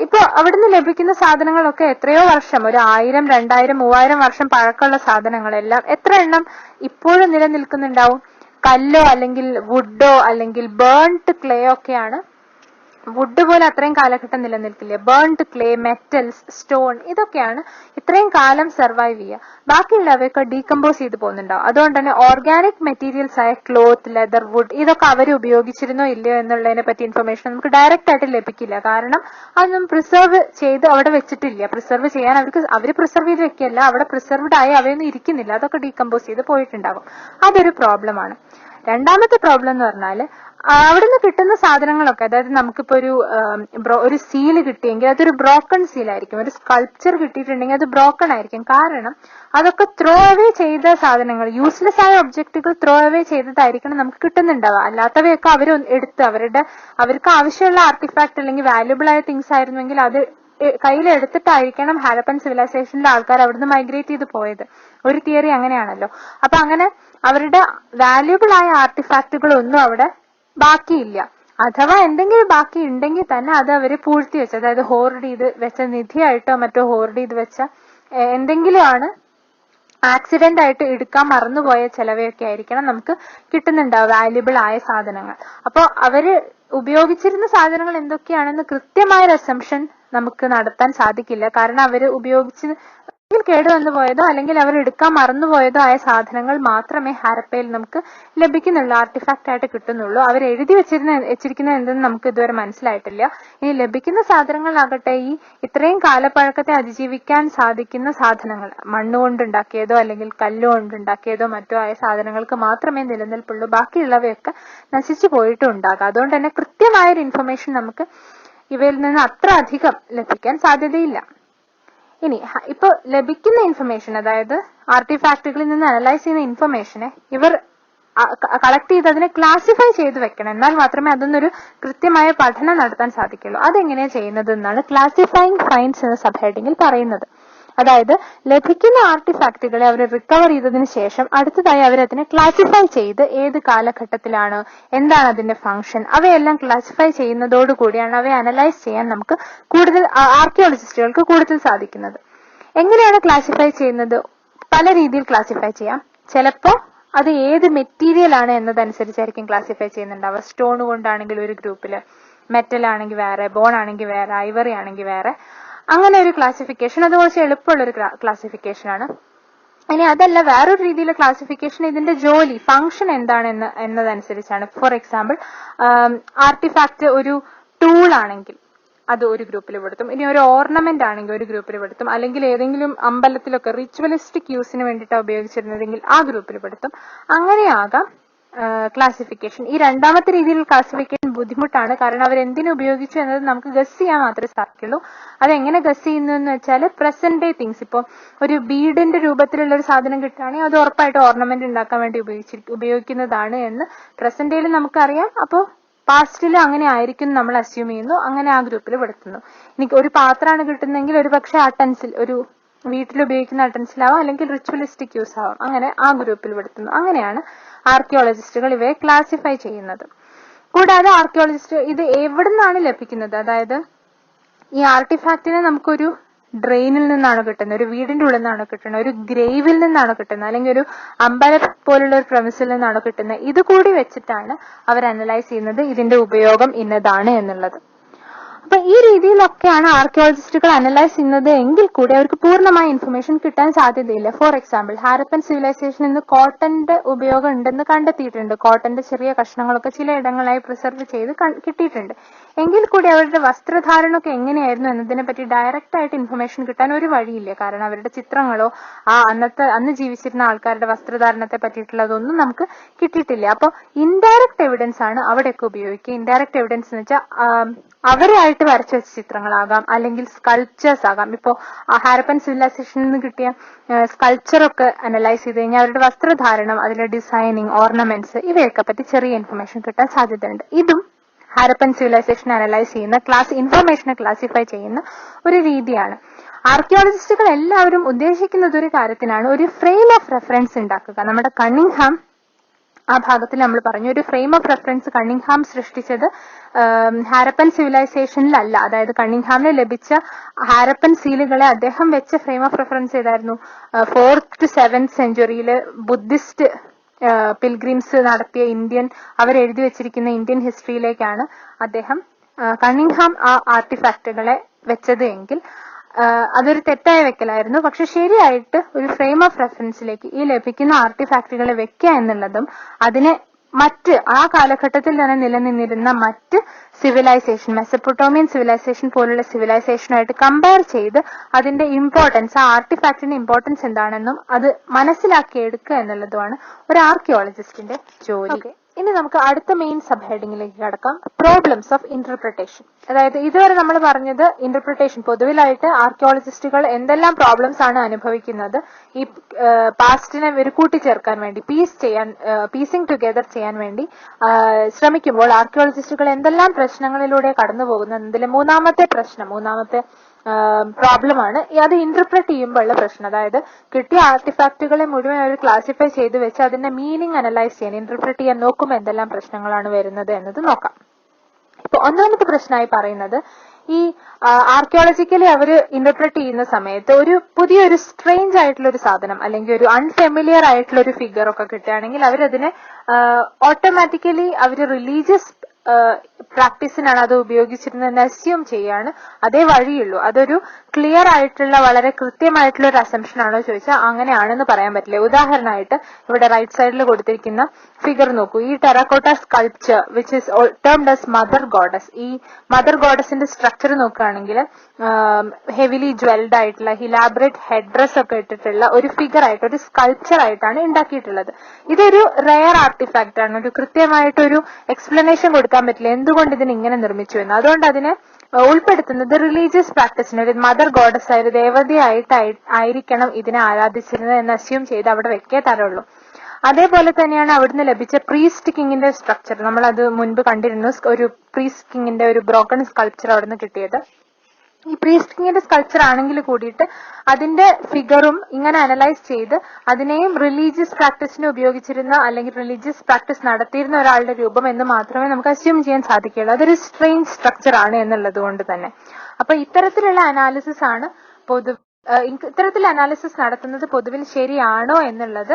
ഇപ്പൊ അവിടുന്ന് ലഭിക്കുന്ന സാധനങ്ങളൊക്കെ എത്രയോ വർഷം, ഒരു 1000, 2000, 3000 വർഷം പഴക്കമുള്ള സാധനങ്ങളെല്ലാം എത്ര എണ്ണം ഇപ്പോഴും നിലനിൽക്കുന്നുണ്ടാവും? കല്ലോ അല്ലെങ്കിൽ വുഡോ അല്ലെങ്കിൽ ബേൺഡ് ക്ലേ ഒക്കെയാണ്. വുഡ് പോലെ അത്രയും കാലഘട്ടം നിലനിൽക്കില്ല. ബേൺഡ് ക്ലേ, മെറ്റൽസ്, സ്റ്റോൺ, ഇതൊക്കെയാണ് ഇത്രയും കാലം സർവൈവ് ചെയ്യുക. ബാക്കിയുള്ളവയൊക്കെ ഡീകമ്പോസ് ചെയ്ത് പോകുന്നുണ്ടാവും. അതുകൊണ്ട് തന്നെ ഓർഗാനിക് മെറ്റീരിയൽസ് ആയ ക്ലോത്ത്, ലെതർ, വുഡ് ഇതൊക്കെ അവർ ഉപയോഗിച്ചിരുന്നോ ഇല്ലയോ എന്നുള്ളതിനെ പറ്റി ഇൻഫർമേഷൻ നമുക്ക് ഡയറക്റ്റ് ആയിട്ട് ലഭിക്കില്ല. കാരണം അതൊന്നും പ്രിസർവ് ചെയ്ത് അവിടെ വെച്ചിട്ടില്ല. പ്രിസർവ് ചെയ്യാൻ അവർ പ്രിസർവ് ചെയ്ത് വെക്കുകയല്ല, അവിടെ പ്രിസർവ്ഡ് ആയി അവയൊന്നും ഇരിക്കുന്നില്ല. അതൊക്കെ ഡീകമ്പോസ് ചെയ്ത് പോയിട്ടുണ്ടാകും. അതൊരു പ്രോബ്ലമാണ്. രണ്ടാമത്തെ പ്രോബ്ലം എന്ന് പറഞ്ഞാൽ അവിടുന്ന് കിട്ടുന്ന സാധനങ്ങളൊക്കെ, അതായത് നമുക്കിപ്പോ ഒരു സീല് കിട്ടിയെങ്കിൽ അതൊരു ബ്രോക്കൺ സീലായിരിക്കും. ഒരു സ്കൾപ്ചർ കിട്ടിയിട്ടുണ്ടെങ്കിൽ അത് ബ്രോക്കൺ ആയിരിക്കും. കാരണം അതൊക്കെ ത്രോ അവേ ചെയ്ത സാധനങ്ങൾ, യൂസ്ലെസ് ആയ ഒബ്ജക്റ്റുകൾ ത്രോ അവേ ചെയ്തതായിരിക്കണം നമുക്ക് കിട്ടുന്നുണ്ടാവുക. അല്ലാത്തവയൊക്കെ അവർ എടുത്ത് അവർക്ക് ആവശ്യമുള്ള ആർട്ടിഫാക്ട് അല്ലെങ്കിൽ വാല്യുബിൾ ആയ തിങ്സ് ആയിരുന്നെങ്കിൽ അത് കയ്യിലെടുത്തിട്ടായിരിക്കണം ഹാരപ്പൻ സിവിലൈസേഷനിലെ ആൾക്കാർ അവിടുന്ന് മൈഗ്രേറ്റ് ചെയ്ത് പോയത്. ഒരു തിയറി അങ്ങനെയാണല്ലോ. അപ്പൊ അങ്ങനെ അവരുടെ വാല്യൂബിൾ ആയ ആർട്ടിഫാക്റ്റുകൾ ഒന്നും അവിടെ ബാക്കിയില്ല. അഥവാ എന്തെങ്കിലും ബാക്കി ഉണ്ടെങ്കിൽ തന്നെ അത് അവര് പൂഴ്ത്തി വെച്ച, അതായത് ഹോർഡ് ചെയ്ത് വെച്ച നിധിയായിട്ടോ മറ്റോ ഹോർഡ് ചെയ്ത് വെച്ച എന്തെങ്കിലും ആണ്. ആക്സിഡന്റ് ആയിട്ട് എടുക്കാൻ മറന്നുപോയ ചിലവയൊക്കെ ആയിരിക്കണം നമുക്ക് കിട്ടുന്നുണ്ടാവും, വാല്യുബിൾ ആയ സാധനങ്ങൾ. അപ്പൊ അവര് ഉപയോഗിച്ചിരുന്ന സാധനങ്ങൾ എന്തൊക്കെയാണെന്ന് കൃത്യമായ ഒരു അസംഷൻ നമുക്ക് നടത്താൻ സാധിക്കില്ല. കാരണം അവര് ഉപയോഗിച്ച് കേടുവന്നു പോയതോ അല്ലെങ്കിൽ അവർ എടുക്കാൻ മറന്നുപോയതോ ആയ സാധനങ്ങൾ മാത്രമേ ഹാരപ്പയിൽ നമുക്ക് ലഭിക്കുന്നുള്ളൂ, ആർട്ടിഫാക്റ്റ് ആയിട്ട് കിട്ടുന്നുള്ളൂ. അവർ എഴുതി വെച്ചിരിക്കുന്നത് എന്തെന്ന് നമുക്ക് ഇതുവരെ മനസ്സിലായിട്ടില്ല. ഇനി ലഭിക്കുന്ന സാധനങ്ങളാകട്ടെ ഈ ഇത്രയും കാലപ്പഴക്കത്തെ അതിജീവിക്കാൻ സാധിക്കുന്ന സാധനങ്ങൾ, മണ്ണുകൊണ്ടുണ്ടാക്കിയതോ അല്ലെങ്കിൽ കല്ലുകൊണ്ടുണ്ടാക്കിയതോ മറ്റോ ആയ സാധനങ്ങൾക്ക് മാത്രമേ നിലനിൽപ്പുള്ളൂ. ബാക്കിയുള്ളവയൊക്കെ നശിച്ചു പോയിട്ടും ഉണ്ടാകാം. അതുകൊണ്ട് തന്നെ കൃത്യമായൊരു ഇൻഫർമേഷൻ നമുക്ക് ഇവയിൽ നിന്ന് അത്ര അധികം ലഭിക്കാൻ സാധ്യതയില്ല. ഇനി ഇപ്പൊ ലഭിക്കുന്ന ഇൻഫർമേഷൻ, അതായത് ആർട്ടിഫാക്റ്റുകളിൽ നിന്ന് അനലൈസ് ചെയ്യുന്ന ഇൻഫർമേഷനെ ഇവർ കളക്ട് ചെയ്ത് അതിനെ ക്ലാസിഫൈ ചെയ്ത് വെക്കണം. എന്നാൽ മാത്രമേ അതൊന്നൊരു കൃത്യമായ പഠനം നടത്താൻ സാധിക്കുള്ളൂ. അതെങ്ങനെയാ ചെയ്യുന്നത് എന്നാണ് ക്ലാസിഫൈങ് ഫൈൻഡ്സ് എന്ന സബ് ഹെഡിങ്ങിൽ പറയുന്നത്. അതായത് ലഭിക്കുന്ന ആർട്ടിഫാക്റ്റുകളെ അവർ റിക്കവർ ചെയ്തതിനു ശേഷം അടുത്തതായി അവരതിനെ ക്ലാസിഫൈ ചെയ്ത് ഏത് കാലഘട്ടത്തിലാണ്, എന്താണ് അതിന്റെ ഫംഗ്ഷൻ, അവയെല്ലാം ക്ലാസിഫൈ ചെയ്യുന്നതോടുകൂടിയാണ് അവയെ അനലൈസ് ചെയ്യാൻ നമുക്ക് കൂടുതൽ ആർക്കിയോളജിസ്റ്റുകൾക്ക് കൂടുതൽ സാധിക്കുന്നത്. എങ്ങനെയാണ് ക്ലാസിഫൈ ചെയ്യുന്നത്? പല രീതിയിൽ ക്ലാസിഫൈ ചെയ്യാം. ചിലപ്പോ അത് ഏത് മെറ്റീരിയൽ ആണ് എന്നതനുസരിച്ചായിരിക്കും ക്ലാസിഫൈ ചെയ്യുന്നുണ്ടാവുക. സ്റ്റോൺ കൊണ്ടാണെങ്കിൽ ഒരു ഗ്രൂപ്പില്, മെറ്റൽ ആണെങ്കിൽ വേറെ, ബോൺ ആണെങ്കിൽ വേറെ, ഐവറി ആണെങ്കിൽ വേറെ, അങ്ങനെ ഒരു ക്ലാസിഫിക്കേഷൻ. അത് കുറച്ച് എളുപ്പമുള്ളൊരു ക്ലാസിഫിക്കേഷൻ ആണ്. ഇനി അതല്ല, വേറൊരു രീതിയിലെ ക്ലാസിഫിക്കേഷൻ ഇതിന്റെ ജോലി, ഫംഗ്ഷൻ എന്താണ് എന്നതനുസരിച്ചാണ്. ഫോർ എക്സാമ്പിൾ, ആർട്ടിഫാക്റ്റ് ഒരു ടൂൾ ആണെങ്കിൽ അത് ഒരു ഗ്രൂപ്പിൽ പെടുത്തും. ഇനി ഒരു ഓർണമെന്റ് ആണെങ്കിൽ ഒരു ഗ്രൂപ്പിൽ പെടുത്തും. അല്ലെങ്കിൽ ഏതെങ്കിലും അമ്പലത്തിലൊക്കെ റിച്വലിസ്റ്റിക് യൂസിന് വേണ്ടിയിട്ടാണ് ഉപയോഗിച്ചിരുന്നതെങ്കിൽ ആ ഗ്രൂപ്പിൽ പെടുത്തും. അങ്ങനെയാകാം ക്ലാസിഫിക്കേഷൻ. ഈ രണ്ടാമത്തെ രീതിയിൽ ക്ലാസിഫിക്കേഷൻ ബുദ്ധിമുട്ടാണ്. കാരണം അവർ എന്തിനു ഉപയോഗിച്ചു എന്നത് നമുക്ക് ഗസ് ചെയ്യാൻ മാത്രമേ സാധിക്കുള്ളൂ. അതെങ്ങനെ ഗസ് ചെയ്യുന്നു എന്ന് വെച്ചാൽ പ്രസന്റ് ഡേ തിങ്സ്, ഇപ്പോൾ ഒരു ബീഡിന്റെ രൂപത്തിലുള്ള ഒരു സാധനം കിട്ടുകയാണെങ്കിൽ അത് ഉറപ്പായിട്ട് ഓർണമെന്റ് ഉണ്ടാക്കാൻ വേണ്ടി ഉപയോഗിക്കുന്നതാണ് എന്ന് പ്രസന്റ് ഡേയിൽ നമുക്കറിയാം. അപ്പോൾ പാസ്റ്റിലും അങ്ങനെ ആയിരിക്കും നമ്മൾ അസ്യൂം ചെയ്യുന്നു. അങ്ങനെ ആ ഗ്രൂപ്പിൽ പെടുത്തുന്നു. എനിക്ക് ഒരു പാത്രമാണ് കിട്ടുന്നെങ്കിൽ ഒരു പക്ഷേ അട്ടൻസിൽ, ഒരു വീട്ടിൽ ഉപയോഗിക്കുന്ന അട്ടൻസിലാവാം, അല്ലെങ്കിൽ റിച്വലിസ്റ്റിക് യൂസ് ആവാം. അങ്ങനെ ആ ഗ്രൂപ്പിൽ പെടുത്തുന്നു. അങ്ങനെയാണ് ആർക്കിയോളജിസ്റ്റുകൾ ഇവയെ ക്ലാസിഫൈ ചെയ്യുന്നത്. കൂടാതെ ആർക്കിയോളജിസ്റ്റ് ഇത് എവിടെ നിന്നാണ് ലഭിക്കുന്നത്? അതായത് ഈ ആർട്ടിഫാക്റ്റിനെ നമുക്കൊരു ഡ്രെയിനിൽ നിന്നാണ് കിട്ടുന്നത്, ഒരു വീടിന്റെ ഉള്ളിൽ നിന്നാണ് കിട്ടുന്നത്, ഒരു ഗ്രേവിൽ നിന്നാണ് കിട്ടുന്നത്, അല്ലെങ്കിൽ ഒരു അമ്പലം പോലുള്ള ഒരു പ്രമിസിൽ നിന്നാണ് കിട്ടുന്നത്. ഇത് കൂടി വെച്ചിട്ടാണ് അവർ അനലൈസ് ചെയ്യുന്നത് ഇതിന്റെ ഉപയോഗം ഇന്നതാണ് എന്നുള്ളത്. അപ്പൊ ഈ രീതിയിലൊക്കെയാണ് ആർക്കിയോളജിസ്റ്റുകൾ അനലൈസ് ചെയ്യുന്നത് എങ്കിൽ കൂടി അവർക്ക് പൂർണ്ണമായ ഇൻഫർമേഷൻ കിട്ടാൻ സാധ്യതയില്ല. ഫോർ എക്സാമ്പിൾ, ഹാരപ്പൻ സിവിലൈസേഷനിൽ നിന്ന് കോട്ടന്റെ ഉപയോഗം ഉണ്ടെന്ന് കണ്ടെത്തിയിട്ടുണ്ട്. കോട്ടന്റെ ചെറിയ കഷ്ണങ്ങളൊക്കെ ചിലയിടങ്ങളായി പ്രിസർവ് ചെയ്ത് കിട്ടിയിട്ടുണ്ട്. എങ്കിൽ കൂടി അവരുടെ വസ്ത്രധാരണമൊക്കെ എങ്ങനെയായിരുന്നു എന്നതിനെ പറ്റി ഡയറക്റ്റ് ആയിട്ട് ഇൻഫർമേഷൻ കിട്ടാൻ ഒരു വഴിയില്ല. കാരണം അവരുടെ ചിത്രങ്ങളോ അന്ന് ജീവിച്ചിരുന്ന ആൾക്കാരുടെ വസ്ത്രധാരണത്തെ പറ്റിയിട്ടുള്ളതൊന്നും നമുക്ക് കിട്ടിയിട്ടില്ല. അപ്പൊ ഇൻഡയറക്റ്റ് എവിഡൻസ് ആണ് അവിടെയൊക്കെ ഉപയോഗിക്കുക. ഇൻഡയറക്റ്റ് എവിഡൻസ് എന്ന് വെച്ചാൽ അവരായിട്ട് വരച്ചു വെച്ച ചിത്രങ്ങളാകാം, അല്ലെങ്കിൽ സ്കൾപ്ചേഴ്സ് ആകാം. ഇപ്പോ ഹാരപ്പൻ സിവിലൈസേഷനിൽ നിന്ന് കിട്ടിയ സ്കൾപ്ചറൊക്കെ അനലൈസ് ചെയ്ത് കഴിഞ്ഞാൽ അവരുടെ വസ്ത്രധാരണം, അതിലെ ഡിസൈനിങ്, ഓർണമെന്റ്സ്, ഇവയൊക്കെ പറ്റി ചെറിയ ഇൻഫർമേഷൻ കിട്ടാൻ സാധ്യതയുണ്ട്. ഇതും ഹാരപ്പൻ സിവിലൈസേഷൻ അനലൈസ് ചെയ്യുന്ന ഇൻഫർമേഷനെ ക്ലാസിഫൈ ചെയ്യുന്ന ഒരു രീതിയാണ്. ആർക്കിയോളജിസ്റ്റുകൾ എല്ലാവരും ഉദ്ദേശിക്കുന്നത് ഒരു കാര്യത്തിനാണ്, ഒരു ഫ്രെയിം ഓഫ് റെഫറൻസ് ഉണ്ടാക്കുക. നമ്മുടെ കണ്ണിങ്ഹാം ആ ഭാഗത്തിൽ നമ്മൾ പറഞ്ഞു, ഒരു ഫ്രെയിം ഓഫ് റെഫറൻസ് കണ്ണിങ്ഹാം സൃഷ്ടിച്ചത് ഹാരപ്പൻ സിവിലൈസേഷനിലല്ല. അതായത് കണ്ണിങ്ഹാമിന് ലഭിച്ച ഹാരപ്പൻ സീലുകളെ അദ്ദേഹം വെച്ച ഫ്രെയിം ഓഫ് റെഫറൻസ് ഏതായിരുന്നു? 4th to 7th സെഞ്ചുറിയില് Buddhist pilgrims നടത്തിയ അവരെഴുതി വെച്ചിരിക്കുന്ന ഇന്ത്യൻ ഹിസ്റ്ററിയിലേക്കാണ് അദ്ദേഹം കണ്ണിങ്ഹാം ആ ആർട്ടിഫാക്റ്റുകളെ വെച്ചത് എങ്കിൽ അതൊരു തെറ്റായ വെക്കലായിരുന്നു. പക്ഷെ ശരിയായിട്ട് ഒരു ഫ്രെയിം ഓഫ് റെഫറൻസിലേക്ക് ഈ ലഭിക്കുന്ന ആർട്ടിഫാക്റ്റുകളെ വെക്കുക എന്നുള്ളതും അതിനെ ആ കാലഘട്ടത്തിൽ തന്നെ നിലനിന്നിരുന്ന മറ്റ് സിവിലൈസേഷൻ, മെസപ്പൊട്ടോമിയൻ സിവിലൈസേഷൻ പോലുള്ള സിവിലൈസേഷനായിട്ട് കമ്പയർ ചെയ്ത് അതിന്റെ ഇമ്പോർട്ടൻസ്, ആ ആർട്ടിഫാക്റ്റിന്റെ ഇമ്പോർട്ടൻസ് എന്താണെന്നും അത് മനസ്സിലാക്കിയെടുക്കുക എന്നുള്ളതുമാണ് ഒരു ആർക്കിയോളജിസ്റ്റിന്റെ ജോലി. ഇനി നമുക്ക് അടുത്ത മെയിൻ സബ് ഹെഡിങ്ങിലേക്ക് കടക്കാം, പ്രോബ്ലംസ് ഓഫ് ഇന്റർപ്രിട്ടേഷൻ. അതായത് ഇതുവരെ നമ്മൾ പറഞ്ഞത് ഇന്റർപ്രിട്ടേഷൻ, പൊതുവിലായിട്ട് ആർക്കിയോളജിസ്റ്റുകൾ എന്തെല്ലാം പ്രോബ്ലംസ് ആണ് അനുഭവിക്കുന്നത് ഈ പാസ്റ്റിനെ ഒരു കൂട്ടിച്ചേർക്കാൻ വേണ്ടി, പീസിംഗ് ടുഗെദർ ചെയ്യാൻ വേണ്ടി ശ്രമിക്കുമ്പോൾ ആർക്കിയോളജിസ്റ്റുകൾ എന്തെല്ലാം പ്രശ്നങ്ങളിലൂടെ കടന്നു പോകുന്നത്. ഇതിലെ മൂന്നാമത്തെ പ്രോബ്ലമാണ് അത് ഇന്റർപ്രറ്റ് ചെയ്യുമ്പോൾ ഉള്ള പ്രശ്നം. അതായത് കിട്ടിയ ആർട്ടിഫാക്റ്റുകളെ മുഴുവൻ അവർ ക്ലാസിഫൈ ചെയ്ത് വെച്ച് അതിന്റെ മീനിങ് അനലൈസ് ചെയ്യാൻ ഇന്റർപ്രറ്റ് ചെയ്യാൻ നോക്കുമ്പോൾ എന്തെല്ലാം പ്രശ്നങ്ങളാണ് വരുന്നത് എന്നത് നോക്കാം. ഇപ്പൊ ഒന്നാമത്തെ പ്രശ്നമായി പറയുന്നത് ഈ ആർക്കിയോളജിക്കലി അവർ ഇന്റർപ്രറ്റ് ചെയ്യുന്ന സമയത്ത് ഒരു പുതിയൊരു സ്ട്രേഞ്ച് ആയിട്ടുള്ള ഒരു സാധനം അല്ലെങ്കിൽ ഒരു അൺഫെമിലിയർ ആയിട്ടുള്ള ഒരു ഫിഗർ ഒക്കെ കിട്ടുകയാണെങ്കിൽ അവരതിനെ ഓട്ടോമാറ്റിക്കലി അവർ റിലീജിയസ് പ്രാക്ടീസിനാണ് അത് ഉപയോഗിച്ചിരുന്നതെന്ന് അസ്യൂം ചെയ്യാണ്. അതേ വഴിയുള്ളൂ. അതൊരു ക്ലിയർ ആയിട്ടുള്ള വളരെ കൃത്യമായിട്ടുള്ള ഒരു അസംഷൻ ആണോ ചോദിച്ചാൽ അങ്ങനെയാണെന്ന് പറയാൻ പറ്റില്ല. ഉദാഹരണമായിട്ട് ഇവിടെ റൈറ്റ് സൈഡിൽ കൊടുത്തിരിക്കുന്ന ഫിഗർ നോക്കൂ. ഈ terracotta sculpture which is termed as mother goddess. ഈ മദർ ഗോഡസിന്റെ സ്ട്രക്ചർ നോക്കുകയാണെങ്കിൽ ഹെവിലി ജ്വൽഡ് ആയിട്ടുള്ള ഹിലാബറേറ്റ് ഹെഡ് ഡ്രസ് ഒക്കെ ഇട്ടിട്ടുള്ള ഒരു ഫിഗർ ആയിട്ട് ഒരു സ്കൾപ്ചർ ആയിട്ടാണ് ഉണ്ടാക്കിയിട്ടുള്ളത്. ഇതൊരു റെയർ ആർട്ടിഫാക്ട് ആണ്. ഒരു കൃത്യമായിട്ടൊരു എക്സ്പ്ലനേഷൻ കൊടുക്കാൻ പറ്റില്ല എന്തുകൊണ്ട് ഇതിന് ഇങ്ങനെ നിർമ്മിച്ചു എന്ന്. അതുകൊണ്ട് അതിനെ ഉൾപ്പെടുത്തുന്നത് റിലീജിയസ് പ്രാക്ടീസിന് ഒരു മദർ ഗോഡസ് ആയ ഒരു ദേവതയായിട്ടായിരിക്കണം ഇതിനെ ആരാധിച്ചിരുന്നത് എന്ന് അസ്യൂം ചെയ്ത് അവിടെ വെക്കേ തരുള്ളൂ. അതേപോലെ തന്നെയാണ് അവിടുന്ന് ലഭിച്ച പ്രീസ്റ്റ് കിങ്ങിന്റെ സ്ട്രക്ചർ. നമ്മൾ അത് മുൻപ് കണ്ടിരുന്നു. ഒരു പ്രീസ്റ്റ് കിങ്ങിന്റെ ഒരു ബ്രോക്കൺ സ്കൾപ്ചർ അവിടുന്ന് കിട്ടിയത്. ഈ പ്രീസ്റ്റ് കിങ്ങിന്റെ സ്കൾപ്ചർ ആണെങ്കിൽ കൂടിയിട്ട് അതിന്റെ ഫിഗറും ഇങ്ങനെ അനലൈസ് ചെയ്ത് അതിനെയും റിലീജിയസ് പ്രാക്ടീസിന് ഉപയോഗിച്ചിരുന്ന അല്ലെങ്കിൽ റിലീജിയസ് പ്രാക്ടീസ് നടത്തിയിരുന്ന ഒരാളുടെ രൂപം എന്ന് മാത്രമേ നമുക്ക് അസ്യൂം ചെയ്യാൻ സാധിക്കുകയുള്ളൂ. അതൊരു സ്ട്രെയിഞ്ച് സ്ട്രക്ചർ ആണ് എന്നുള്ളത് കൊണ്ട് തന്നെ. അപ്പൊ ഇത്തരത്തിലുള്ള അനാലിസിസ് ആണ് ഇത്തരത്തിൽ അനാലിസിസ് നടത്തുന്നത് പൊതുവിൽ ശരിയാണോ എന്നുള്ളത്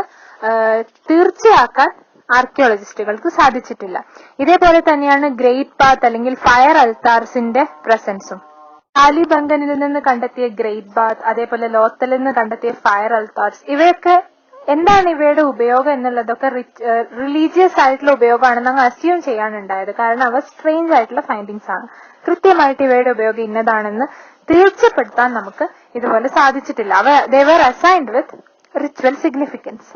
തീർച്ചയാക്കാൻ ആർക്കിയോളജിസ്റ്റുകൾക്ക് സാധിച്ചിട്ടില്ല. ഇതേപോലെ തന്നെയാണ് ഗ്രേറ്റ് ബാത്ത് അല്ലെങ്കിൽ ഫയർ അൽത്താർസിന്റെ പ്രസൻസും. കാലിബംഗനിൽ നിന്ന് കണ്ടെത്തിയ ഗ്രേറ്റ് ബാത്ത്, അതേപോലെ ലോത്തലിൽ നിന്ന് കണ്ടെത്തിയ ഫയർ അൽത്താർസ്, ഇവയൊക്കെ എന്താണ് ഇവയുടെ ഉപയോഗം എന്നുള്ളതൊക്കെ റിലീജിയസ് ആയിട്ടുള്ള ഉപയോഗമാണെന്ന് അങ്ങ് അസ്യൂം ചെയ്യാനുണ്ടായത്. കാരണം അവ സ്ട്രേഞ്ച് ആയിട്ടുള്ള ഫൈൻഡിങ്സ് ആണ്. കൃത്യമായിട്ട് ഇവയുടെ ഉപയോഗം ഇന്നതാണെന്ന് തീർച്ചപ്പെടുത്താൻ നമുക്ക് ഇതുപോലെ സാധിച്ചിട്ടില്ല. they were assigned with ritual significance.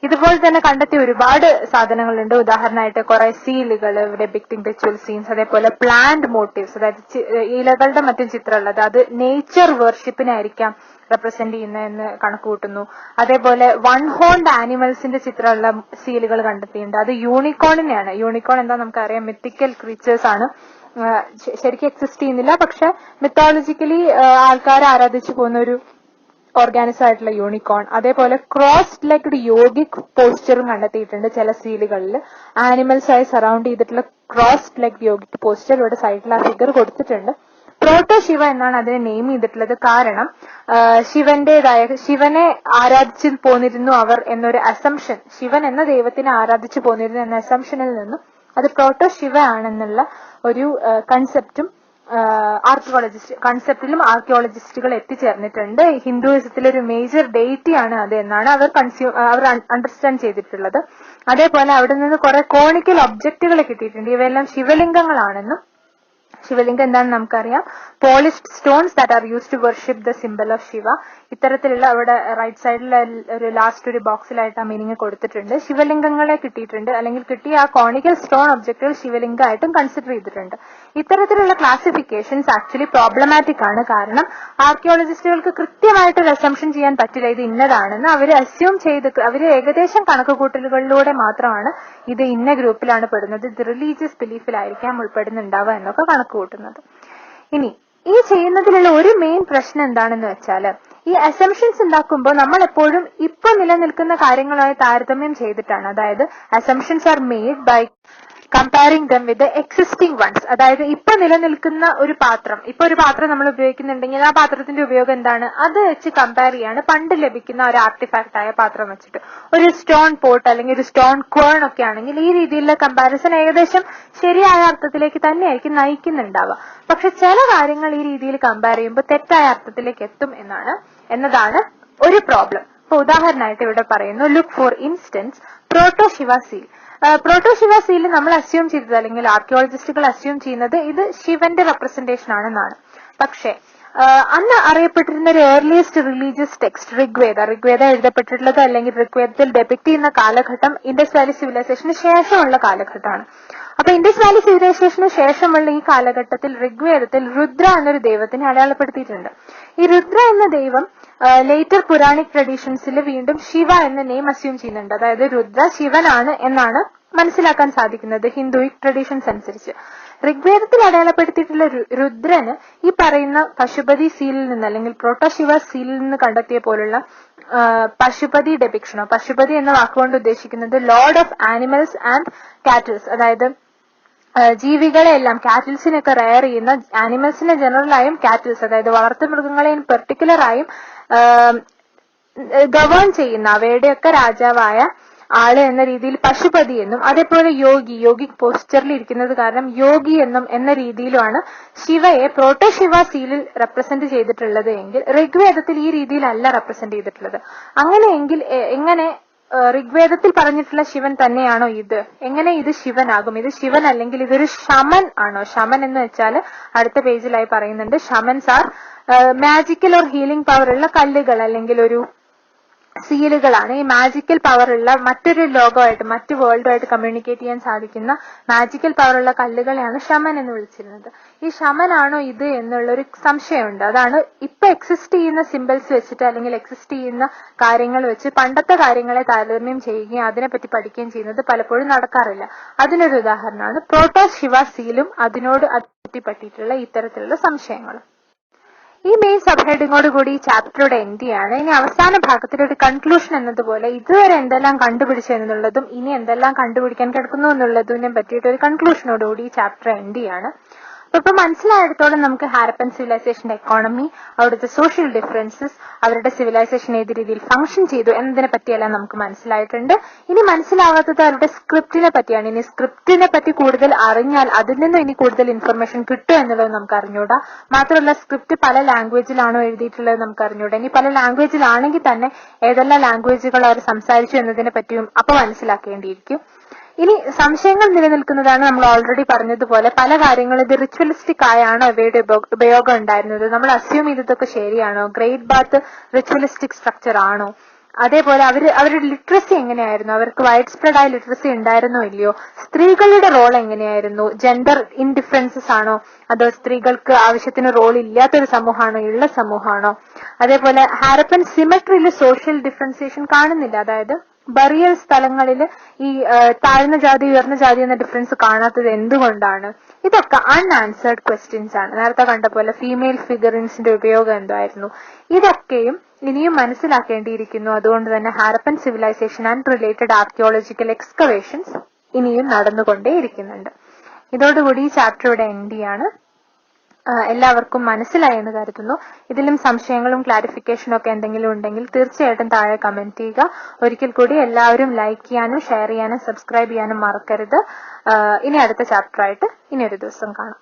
ഇതുപോലെ തന്നെ കണ്ടെത്തിയ ഒരുപാട് സാധനങ്ങളുണ്ട്. ഉദാഹരണമായിട്ട് കുറെ സീലുകൾ ഡെപിക്റ്റിംഗ് റിച്വൽ സീൻസ്, അതേപോലെ പ്ലാന്റ് മോട്ടീവ്സ്, അതായത് ഇലകളുടെ മറ്റും ചിത്രമുള്ളത്, അത് നേച്ചർ വർഷിപ്പിനായിരിക്കാം റെപ്രസെന്റ് ചെയ്യുന്നതെന്ന് കണക്ക് കൂട്ടുന്നു. അതേപോലെ വൺ ഹോൺഡ് ആനിമൽസിന്റെ ചിത്രമുള്ള സീലുകൾ കണ്ടെത്തിയിട്ടുണ്ട്. അത് യൂണിക്കോണിനെയാണ്. യൂണിക്കോൺ എന്താ നമുക്കറിയാം, മിത്തിക്കൽ ക്രീച്ചേഴ്സ് ആണ്. ശരിക്കും എക്സിസ്റ്റ് ചെയ്യുന്നില്ല, പക്ഷെ മിത്തോളജിക്കലി ആൾക്കാർ ആരാധിച്ചു പോകുന്ന ഒരു ഓർഗാനിസം ആയിട്ടുള്ള യൂണിക്കോൺ. അതേപോലെ ക്രോസ്ഡ് ലെഗ്ഡ് യോഗിക് പോസ്ചറും കണ്ടെത്തിയിട്ടുണ്ട് ചില സീലുകളിൽ. ആനിമൽസ് ആയി സറൗണ്ട് ചെയ്തിട്ടുള്ള ക്രോസ്ഡ് ലെഗ്ഡ് യോഗിക് പോസ്ചർ ഇവിടെ സൈഡിൽ ആ ഫിഗർ കൊടുത്തിട്ടുണ്ട്. പ്രോട്ടോ ശിവ എന്നാണ് അതിനെ നെയിം ചെയ്തിട്ടുള്ളത്. കാരണം ശിവനെ ആരാധിച്ചു പോന്നിരുന്നു അവർ എന്നൊരു അസംഷൻ, ശിവൻ എന്ന ദൈവത്തിനെ ആരാധിച്ചു പോന്നിരുന്നു എന്ന അസംഷനിൽ നിന്നും അത് പ്രോട്ടോ ശിവ ആണെന്നുള്ള ഒരു കൺസെപ്റ്റിലും ആർക്കിയോളജിസ്റ്റുകൾ എത്തിച്ചേർന്നിട്ടുണ്ട്. ഹിന്ദുയിസത്തിലെ ഒരു മേജർ ഡെയിറ്റി ആണ് അത് എന്നാണ് അവർ അണ്ടർസ്റ്റാൻഡ് ചെയ്തിട്ടുള്ളത്. അതേപോലെ അവിടെ നിന്ന് കുറെ കോണിക്കൽ ഒബ്ജക്റ്റുകൾ കിട്ടിയിട്ടുണ്ട്. ഇവയെല്ലാം ശിവലിംഗങ്ങളാണെന്നും, ശിവലിംഗം എന്താണെന്ന് നമുക്കറിയാം, polished stones that are used to worship the symbol of Shiva. ഇത്തരത്തിലുള്ള അവിടെ റൈറ്റ് സൈഡിൽ ഒരു ലാസ്റ്റ് ഒരു ബോക്സിലായിട്ട് ആ മീനിങ് കൊടുത്തിട്ടുണ്ട്. ശിവലിംഗങ്ങളെ കിട്ടിയിട്ടുണ്ട്, അല്ലെങ്കിൽ കിട്ടിയ ആ കോണിക്കൽ സ്റ്റോൺ ഒബ്ജക്റ്റുകൾ ശിവലിംഗമായിട്ടും കൺസിഡർ ചെയ്തിട്ടുണ്ട്. ഇത്തരത്തിലുള്ള ക്ലാസിഫിക്കേഷൻസ് ആക്ച്വലി പ്രോബ്ലമാറ്റിക് ആണ്. കാരണം ആർക്കിയോളജിസ്റ്റുകൾക്ക് കൃത്യമായിട്ട് ഒരു അസംഷൻ ചെയ്യാൻ പറ്റില്ല ഇത് ഇന്നതാണെന്ന്. അവർ അസ്യൂം ചെയ്ത് അവർ ഏകദേശം കണക്കുകൂട്ടലുകളിലൂടെ മാത്രമാണ് ഇത് ഇന്ന ഗ്രൂപ്പിലാണ് പെടുന്നത്, ഇത് റിലീജിയസ് ബിലീഫിലായിരിക്കാം ഉൾപ്പെടുന്നുണ്ടാവുക എന്നൊക്കെ കണക്ക് കൂട്ടുന്നത്. ഇനി ഈ ചെയ്യുന്നതിലുള്ള ഒരു മെയിൻ പ്രശ്നം എന്താണെന്ന് വെച്ചാല്, ഈ അസംഷൻസ് ഉണ്ടാക്കുമ്പോൾ നമ്മൾ എപ്പോഴും ഇപ്പൊ നിലനിൽക്കുന്ന കാര്യങ്ങളുമായി താരതമ്യം ചെയ്തിട്ടാണ്. അതായത് assumptions are made by comparing them with existing ones. അതായത് ഇപ്പൊ നിലനിൽക്കുന്ന ഒരു പാത്രം നമ്മൾ ഉപയോഗിക്കുന്നുണ്ടെങ്കിൽ ആ പാത്രത്തിന്റെ ഉപയോഗം എന്താണ്, അത് വെച്ച് കമ്പയർ ചെയ്യാണ് പണ്ട് ലഭിക്കുന്ന ഒരു ആർട്ടിഫാക്ട് ആയ പാത്രം വെച്ചിട്ട്. ഒരു സ്റ്റോൺ പോട്ട് അല്ലെങ്കിൽ ഒരു സ്റ്റോൺ ക്വേൺ ഒക്കെ ആണെങ്കിൽ ഈ രീതിയിലുള്ള കമ്പാരിസൺ ഏകദേശം ശരിയായ അർത്ഥത്തിലേക്ക് തന്നെയായിരിക്കും നയിക്കുന്നുണ്ടാവുക. പക്ഷെ ചില കാര്യങ്ങൾ ഈ രീതിയിൽ കമ്പയർ ചെയ്യുമ്പോൾ തെറ്റായ അർത്ഥത്തിലേക്ക് എത്തും എന്നതാണ് ഒരു പ്രോബ്ലം. ഇപ്പൊ ഉദാഹരണമായിട്ട് ഇവിടെ പറയുന്നു, look for instance proto Shiva seal. Proto Shiva seal നമ്മൾ അസ്യൂം ചെയ്തത്, അല്ലെങ്കിൽ ആർക്കിയോളജിസ്റ്റുകൾ അസ്യൂം ചെയ്യുന്നത് ഇത് ശിവന്റെ റെപ്രസെന്റേഷൻ ആണെന്നാണ്. പക്ഷേ അന്ന് അറിയപ്പെട്ടിരുന്ന ഒരു ഏർലിയസ്റ്റ് റിലീജിയസ് ടെക്സ്റ്റ് ഋഗ്വേദ എഴുതപ്പെട്ടിട്ടുള്ളത്, അല്ലെങ്കിൽ ഋഗ്വേദത്തിൽ ഡെപിക്ട് ചെയ്യുന്ന കാലഘട്ടം ഇൻഡസ് വാലി സിവിലൈസേഷന് ശേഷമുള്ള കാലഘട്ടമാണ്. അപ്പൊ ഇൻഡസ് വാലി സിവിലൈസേഷന് ശേഷമുള്ള ഈ കാലഘട്ടത്തിൽ ഋഗ്വേദത്തിൽ രുദ്ര എന്നൊരു ദൈവത്തിനെ അടയാളപ്പെടുത്തിയിട്ടുണ്ട്. ഈ രുദ്ര എന്ന ദൈവം ലേറ്റർ പുരാണിക് ട്രഡീഷൻസിൽ വീണ്ടും ശിവ എന്ന നെയിം അസ്യൂം ചെയ്യുന്നുണ്ട്. അതായത് രുദ്ര ശിവനാണ് എന്നാണ് മനസ്സിലാക്കാൻ സാധിക്കുന്നത് ഹിന്ദുയിക് ട്രഡീഷൻസ് അനുസരിച്ച്. ഋഗ്വേദത്തിൽ അടയാളപ്പെടുത്തിയിട്ടുള്ള രുദ്രന് ഈ പറയുന്ന പശുപതി സീലിൽ നിന്ന് അല്ലെങ്കിൽ പ്രോട്ടോശിവ സീലിൽ നിന്ന് കണ്ടെത്തിയ പോലുള്ള പശുപതി ഡെപിക്ഷനോ, പശുപതി എന്ന വാക്കുകൊണ്ട് ഉദ്ദേശിക്കുന്നത് Lord of animals and cattles, അതായത് ജീവികളെ എല്ലാം, കാറ്റിൽസിനൊക്കെ റെയർ ചെയ്യുന്ന, ആനിമൽസിനെ ജനറലായും കാറ്റിൽസ് അതായത് വളർത്തു മൃഗങ്ങളെയും പെർട്ടിക്കുലറായും ഗവേൺ ചെയ്യുന്ന അവയുടെയൊക്കെ രാജാവായ ആള് എന്ന രീതിയിൽ പശുപതി എന്നും, അതേപോലെ യോഗിക് പോസ്ചറിൽ ഇരിക്കുന്നത് കാരണം യോഗി എന്ന രീതിയിലുമാണ് ശിവയെ പ്രോട്ടോശിവ സീലിൽ റെപ്രസെന്റ് ചെയ്തിട്ടുള്ളത് എങ്കിൽ ഋഗ്വേദത്തിൽ ഈ രീതിയിലല്ല റെപ്രസെന്റ് ചെയ്തിട്ടുള്ളത്. അങ്ങനെയെങ്കിൽ എങ്ങനെ ഋഗ്വേദത്തിൽ പറഞ്ഞിട്ടുള്ള ശിവൻ തന്നെയാണോ ഇത്? എങ്ങനെ ഇത് ശിവനാകും? ഇത് ശിവൻ അല്ലെങ്കിൽ ഇതൊരു ശമൻ ആണോ? ശമൻ എന്ന് വെച്ചാൽ അടുത്ത പേജിലായി പറയുന്നുണ്ട്, shamans are magical or healing power ഉള്ള കല്ലുകൾ അല്ലെങ്കിൽ ഒരു സീലുകളാണ്. ഈ മാജിക്കൽ പവർ ഉള്ള മറ്റൊരു ലോകമായിട്ട്, മറ്റു വേൾഡുമായിട്ട് കമ്മ്യൂണിക്കേറ്റ് ചെയ്യാൻ സാധിക്കുന്ന മാജിക്കൽ പവർ ഉള്ള കല്ലുകളെയാണ് ശമൻ എന്ന് വിളിച്ചിരുന്നത്. ഈ ശമനാണോ ഇത് എന്നുള്ളൊരു സംശയമുണ്ട്. അതാണ് ഇപ്പൊ എക്സിസ്റ്റ് ചെയ്യുന്ന സിമ്പിൾസ് വെച്ചിട്ട് അല്ലെങ്കിൽ എക്സിസ്റ്റ് ചെയ്യുന്ന കാര്യങ്ങൾ വെച്ച് പണ്ടത്തെ കാര്യങ്ങളെ താരതമ്യം ചെയ്യുകയും അതിനെപ്പറ്റി പഠിക്കുകയും ചെയ്യുന്നത് പലപ്പോഴും നടക്കാറില്ല. അതിനൊരു ഉദാഹരണമാണ് പ്രോട്ടോശിവ സീലും അതിനോട് പറ്റിയിട്ടുള്ള ഇത്തരത്തിലുള്ള സംശയങ്ങളും. ഈ മെയിൻ സബ് ഹെഡിങ്ങോടുകൂടി ഈ ചാപ്റ്ററുടെ എൻഡ് ചെയ്യാണ്. ഇനി അവസാന ഭാഗത്തിൽ ഒരു കൺക്ലൂഷൻ എന്നതുപോലെ ഇതുവരെ എന്തെല്ലാം കണ്ടുപിടിച്ചു എന്നുള്ളതും ഇനി എന്തെല്ലാം കണ്ടുപിടിക്കാൻ കിടക്കുന്നു എന്നുള്ളതിനെ പറ്റിയിട്ട് ഒരു കൺക്ലൂഷനോടുകൂടി ഈ ചാപ്റ്റർ എൻഡ് ചെയ്യാണ്. ഇപ്പൊ മനസ്സിലായിടത്തോളം നമുക്ക് ഹാരപ്പൻ സിവിലൈസേഷന്റെ എക്കോണമി, അവിടുത്തെ സോഷ്യൽ ഡിഫറൻസസ്, അവരുടെ സിവിലൈസേഷൻ ഏത് രീതിയിൽ ഫംഗ്ഷൻ ചെയ്തു എന്നതിനെ പറ്റിയെല്ലാം നമുക്ക് മനസ്സിലായിട്ടുണ്ട്. ഇനി മനസ്സിലാവാത്തത് അവരുടെ സ്ക്രിപ്റ്റിനെ പറ്റിയാണ്. ഇനി സ്ക്രിപ്റ്റിനെ പറ്റി കൂടുതൽ അറിഞ്ഞാൽ അതിൽ നിന്ന് ഇനി കൂടുതൽ ഇൻഫർമേഷൻ കിട്ടും എന്നുള്ളത് നമുക്ക് അറിഞ്ഞൂടാ. മാത്രമല്ല സ്ക്രിപ്റ്റ് പല ലാംഗ്വേജിലാണോ എഴുതിയിട്ടുള്ളത് നമുക്ക് അറിഞ്ഞൂടാ. ഇനി പല ലാംഗ്വേജിലാണെങ്കിൽ തന്നെ ഏതെല്ലാം ലാംഗ്വേജുകൾ അവർ സംസാരിച്ചു എന്നതിനെ പറ്റിയും അപ്പൊ മനസ്സിലാക്കേണ്ടിയിരിക്കും. ഇനി സംശയങ്ങൾ നിലനിൽക്കുന്നതാണ്. നമ്മൾ ഓൾറെഡി പറഞ്ഞതുപോലെ പല കാര്യങ്ങളും ഇത് റിച്വലിസ്റ്റിക് ആയാണോ ഇവയുടെ ഉപയോഗം ഉണ്ടായിരുന്നത്, നമ്മൾ അസ്യൂം ചെയ്തതൊക്കെ ശരിയാണോ, ഗ്രേറ്റ് ബാത്ത് റിച്വലിസ്റ്റിക് സ്ട്രക്ചർ ആണോ, അതേപോലെ അവരുടെ ലിറ്ററസി എങ്ങനെയായിരുന്നു, അവർക്ക് വൈഡ് സ്പ്രെഡ് ആയ ലിറ്ററസി ഉണ്ടായിരുന്നോ ഇല്ലയോ, സ്ത്രീകളുടെ റോൾ എങ്ങനെയായിരുന്നു, ജെൻഡർ ഇൻഡിഫറൻസസ് ആണോ അതോ സ്ത്രീകൾക്ക് ആവശ്യത്തിന് റോൾ ഇല്ലാത്തൊരു സമൂഹമാണോ ഉള്ള സമൂഹമാണോ, അതേപോലെ ഹാരപ്പൻ സിമെട്രിയിൽ സോഷ്യൽ ഡിഫറൻസിയേഷൻ കാണുന്നില്ല, അതായത് ബറിയൽ സ്ഥലങ്ങളിൽ ഈ താഴ്ന്ന ജാതി ഉയർന്ന ജാതി എന്ന ഡിഫറൻസ് കാണാത്തത് എന്തുകൊണ്ടാണ്? ഇതൊക്കെ അൺആൻസേർഡ് ക്വസ്റ്റ്യൻസ് ആണ്. നേരത്തെ കണ്ട പോലെ ഫീമെയിൽ ഫിഗറിൻസിന്റെ ഉപയോഗം എന്തായിരുന്നു? ഇതൊക്കെയും ഇനിയും മനസ്സിലാക്കേണ്ടിയിരിക്കുന്നു. അതുകൊണ്ട് തന്നെ Harappan civilisation and related archaeological excavations ഇനിയും നടന്നുകൊണ്ടേയിരിക്കുന്നുണ്ട്. ഇതോടുകൂടി ഈ ചാപ്റ്റർ ഇവിടെ എൻഡ് ചെയ്യാണ്. എല്ലാവർക്കും മനസ്സിലായി എന്ന് കരുതുന്നു. ഇതിലും സംശയങ്ങളും ക്ലാരിഫിക്കേഷനും ഒക്കെ എന്തെങ്കിലും ഉണ്ടെങ്കിൽ തീർച്ചയായിട്ടും താഴെ കമന്റ് ചെയ്യുക. ഒരിക്കൽ കൂടി എല്ലാവരും ലൈക്ക് ചെയ്യാനും ഷെയർ ചെയ്യാനും സബ്സ്ക്രൈബ് ചെയ്യാനും മറക്കരുത്. ഇനി അടുത്ത ചാപ്റ്റർ ആയിട്ട് ഇനി ഒരു ദിവസം കാണാം.